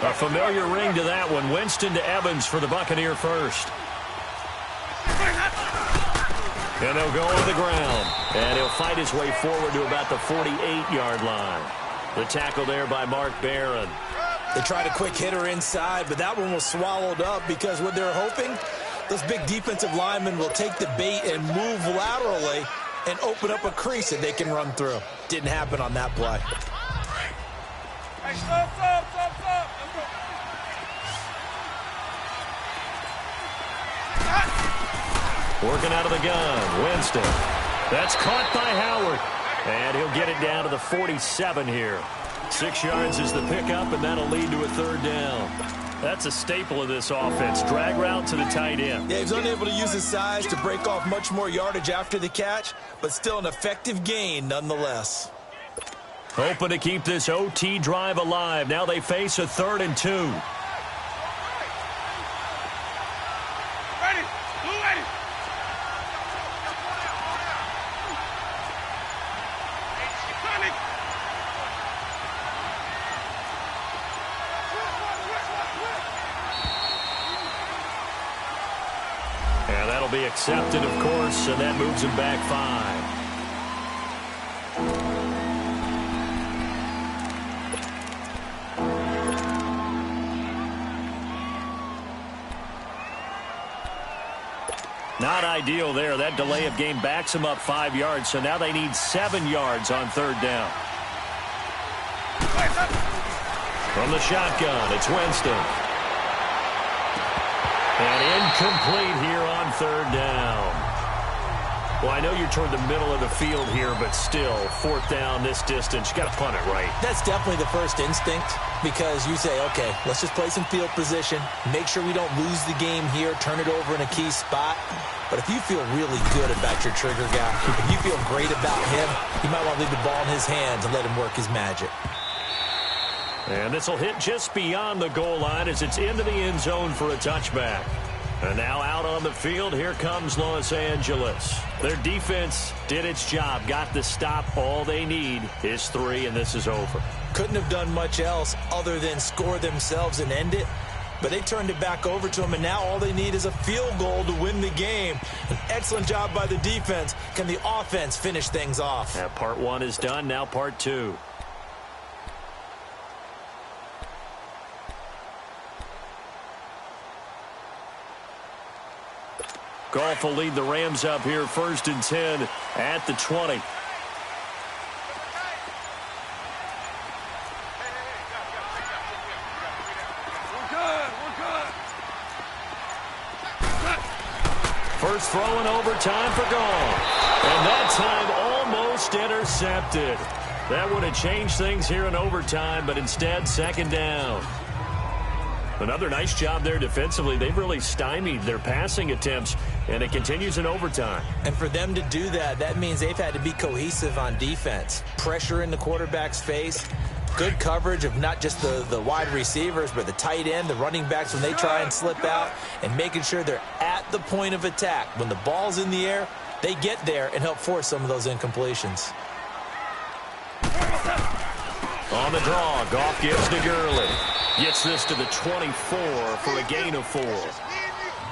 A familiar ring to that one. Winston to Evans for the Buccaneer first. And they'll go on the ground. And he'll fight his way forward to about the 48-yard line. The tackle there by Mark Barron. They tried a quick hitter inside, but that one was swallowed up because what they're hoping, those big defensive linemen will take the bait and move laterally and open up a crease that they can run through. Didn't happen on that play. Hey, stop. Working out of the gun, Winston. That's caught by Howard. And he'll get it down to the 47 here. 6 yards is the pickup, and that'll lead to a 3rd down. That's a staple of this offense. Drag route to the tight end. Yeah, he's unable to use his size to break off much more yardage after the catch, but still an effective gain nonetheless. Hoping to keep this OT drive alive. Now they face a 3rd and 2. Ready. Blue ready. Panic. And that'll be accepted, of course, and that moves him back 5. Not ideal there. That delay of game backs them up 5 yards, so now they need 7 yards on 3rd down. From the shotgun, it's Winston. And incomplete here on 3rd down. Well, I know you're toward the middle of the field here, but still, 4th down this distance, you got to punt it right. That's definitely the first instinct, because you say, okay, let's just play some field position, make sure we don't lose the game here, turn it over in a key spot. But if you feel really good about your trigger guy, if you feel great about him, you might want to leave the ball in his hands and let him work his magic. And this will hit just beyond the goal line as it's into the end zone for a touchback. And now out on the field, here comes Los Angeles. Their defense did its job, got the stop. All they need is 3, and this is over. Couldn't have done much else other than score themselves and end it. But they turned it back over to them, and now all they need is a field goal to win the game. An excellent job by the defense. Can the offense finish things off? That part 1 is done, now part 2. Goff will lead the Rams up here, 1st and 10 at the 20. First throw in overtime for Goff. And that time almost intercepted. That would have changed things here in overtime, but instead 2nd down. Another nice job there defensively. They've really stymied their passing attempts, and it continues in overtime. And for them to do that, that means they've had to be cohesive on defense. Pressure in the quarterback's face. Good coverage of not just the wide receivers, but the tight end, the running backs when they try and slip out, and making sure they're at the point of attack. When the ball's in the air, they get there and help force some of those incompletions. On the draw, Goff gives to Gurley. Gets this to the 24 for a gain of 4.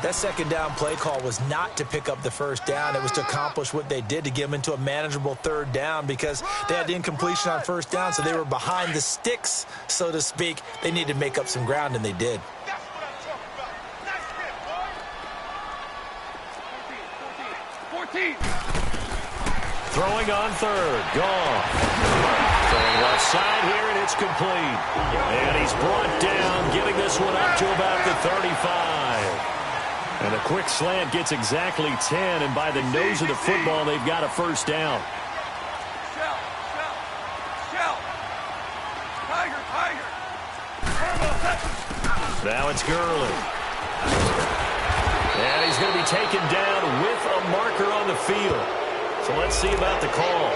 That 2nd down play call was not to pick up the 1st down. It was to accomplish what they did, to get them into a manageable 3rd down, because they had the incompletion on 1st down, so they were behind the sticks, so to speak. They needed to make up some ground, and they did. Throwing on 3rd, Goff. Throwing left side here, and it's complete. And he's brought down, getting this one up to about the 35. And a quick slant gets exactly 10, and by the nose of the football, they've got a 1st down. Now it's Gurley. And he's going to be taken down with a marker on the field. So let's see about the call.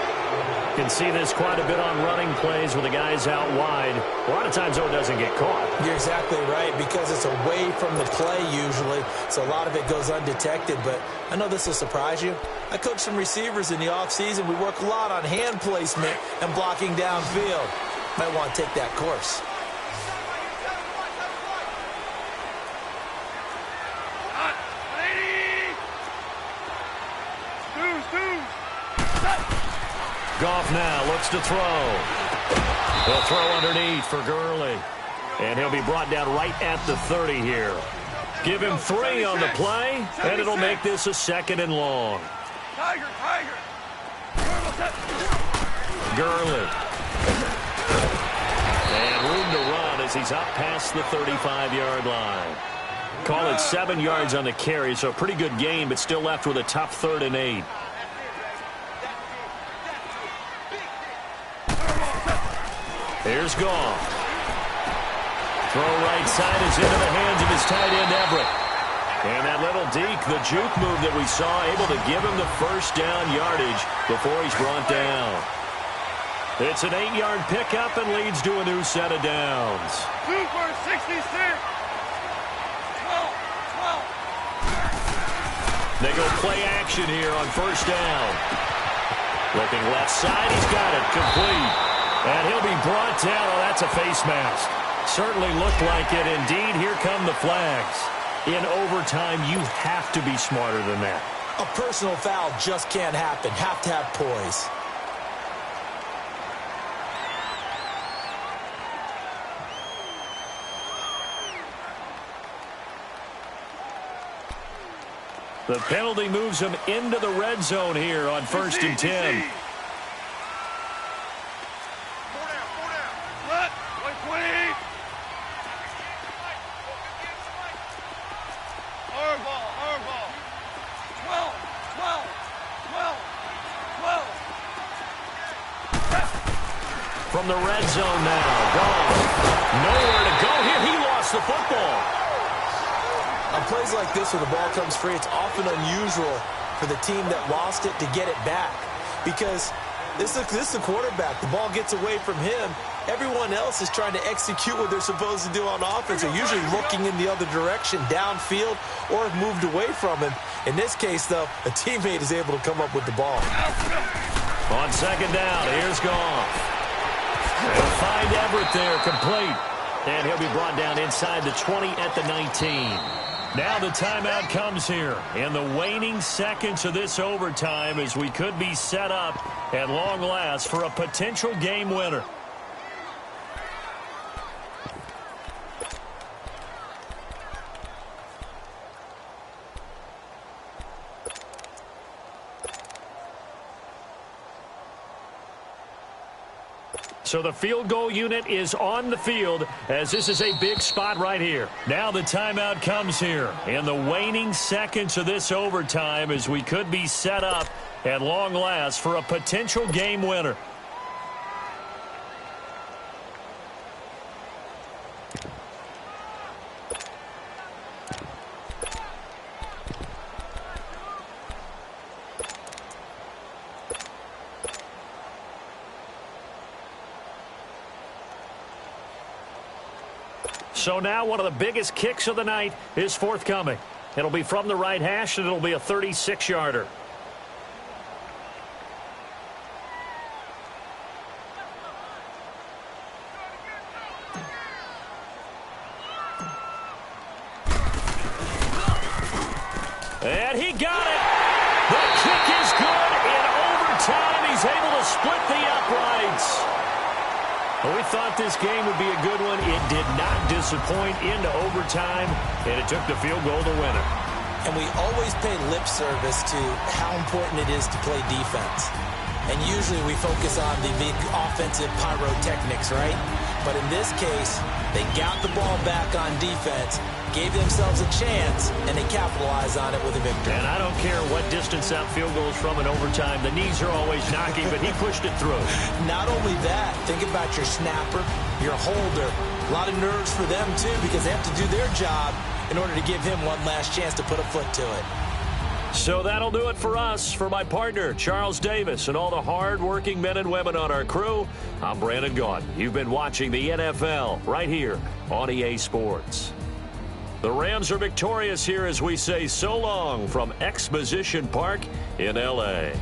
You can see this quite a bit on running plays with the guys out wide. A lot of times, though, it doesn't get caught. You're exactly right, because it's away from the play usually, so a lot of it goes undetected. But I know this will surprise you. I coach some receivers in the offseason. We work a lot on hand placement and blocking downfield. Might want to take that course. Goff now looks to throw. They'll throw underneath for Gurley. And he'll be brought down right at the 30 here. Give him 3 on the play, and it'll make this a 2nd and long. Gurley. And room to run as he's up past the 35-yard line. Call it 7 yards on the carry, so a pretty good gain, but still left with a tough 3rd and 8. Here's Goff. Throw right side is into the hands of his tight end, Everett. And that little deke, the juke move that we saw, able to give him the 1st down yardage before he's brought down. It's an 8-yard pickup and leads to a new set of downs. Super 66. 12. They go play action here on first down. Looking left side, he's got it complete. And he'll be brought down. Oh, that's a face mask. Certainly looked like it. Indeed, here come the flags. In overtime, you have to be smarter than that. A personal foul just can't happen. Have to have poise. The penalty moves him into the red zone here on first and 10. From the red zone now, gone. Nowhere to go here. He lost the football. On plays like this where the ball comes free, it's often unusual for the team that lost it to get it back. Because this is the quarterback. The ball gets away from him. Everyone else is trying to execute what they're supposed to do on offense. They're usually looking in the other direction, downfield, or have moved away from him. In this case, though, a teammate is able to come up with the ball. On second down, here's Goff. They'll find Everett there, complete. And he'll be brought down inside the 20 at the 19. Now the timeout comes here in the waning seconds of this overtime as we could be set up at long last for a potential game winner. So the field goal unit is on the field as this is a big spot right here. Now the timeout comes here in the waning seconds of this overtime as we could be set up at long last for a potential game winner. So now one of the biggest kicks of the night is forthcoming. It'll be from the right hash, and it'll be a 36-yarder. And he got it. The kick is good. In overtime, he's able to split the uprights. Well, we thought this game would be a good one. It did not disappoint into overtime, and it took the field goal to win it. And we always pay lip service to how important it is to play defense. And usually we focus on the big offensive pyrotechnics, right? But in this case, they got the ball back on defense, gave themselves a chance, and they capitalized on it with a victory. And I don't care what distance that field goes from in overtime. The knees are always knocking, but he pushed it through. Not only that, think about your snapper, your holder. A lot of nerves for them, too, because they have to do their job in order to give him one last chance to put a foot to it. So that'll do it for us. For my partner, Charles Davis, and all the hard-working men and women on our crew, I'm Brandon Gaudin. You've been watching the NFL right here on EA Sports. The Rams are victorious here as we say so long from Exposition Park in L.A.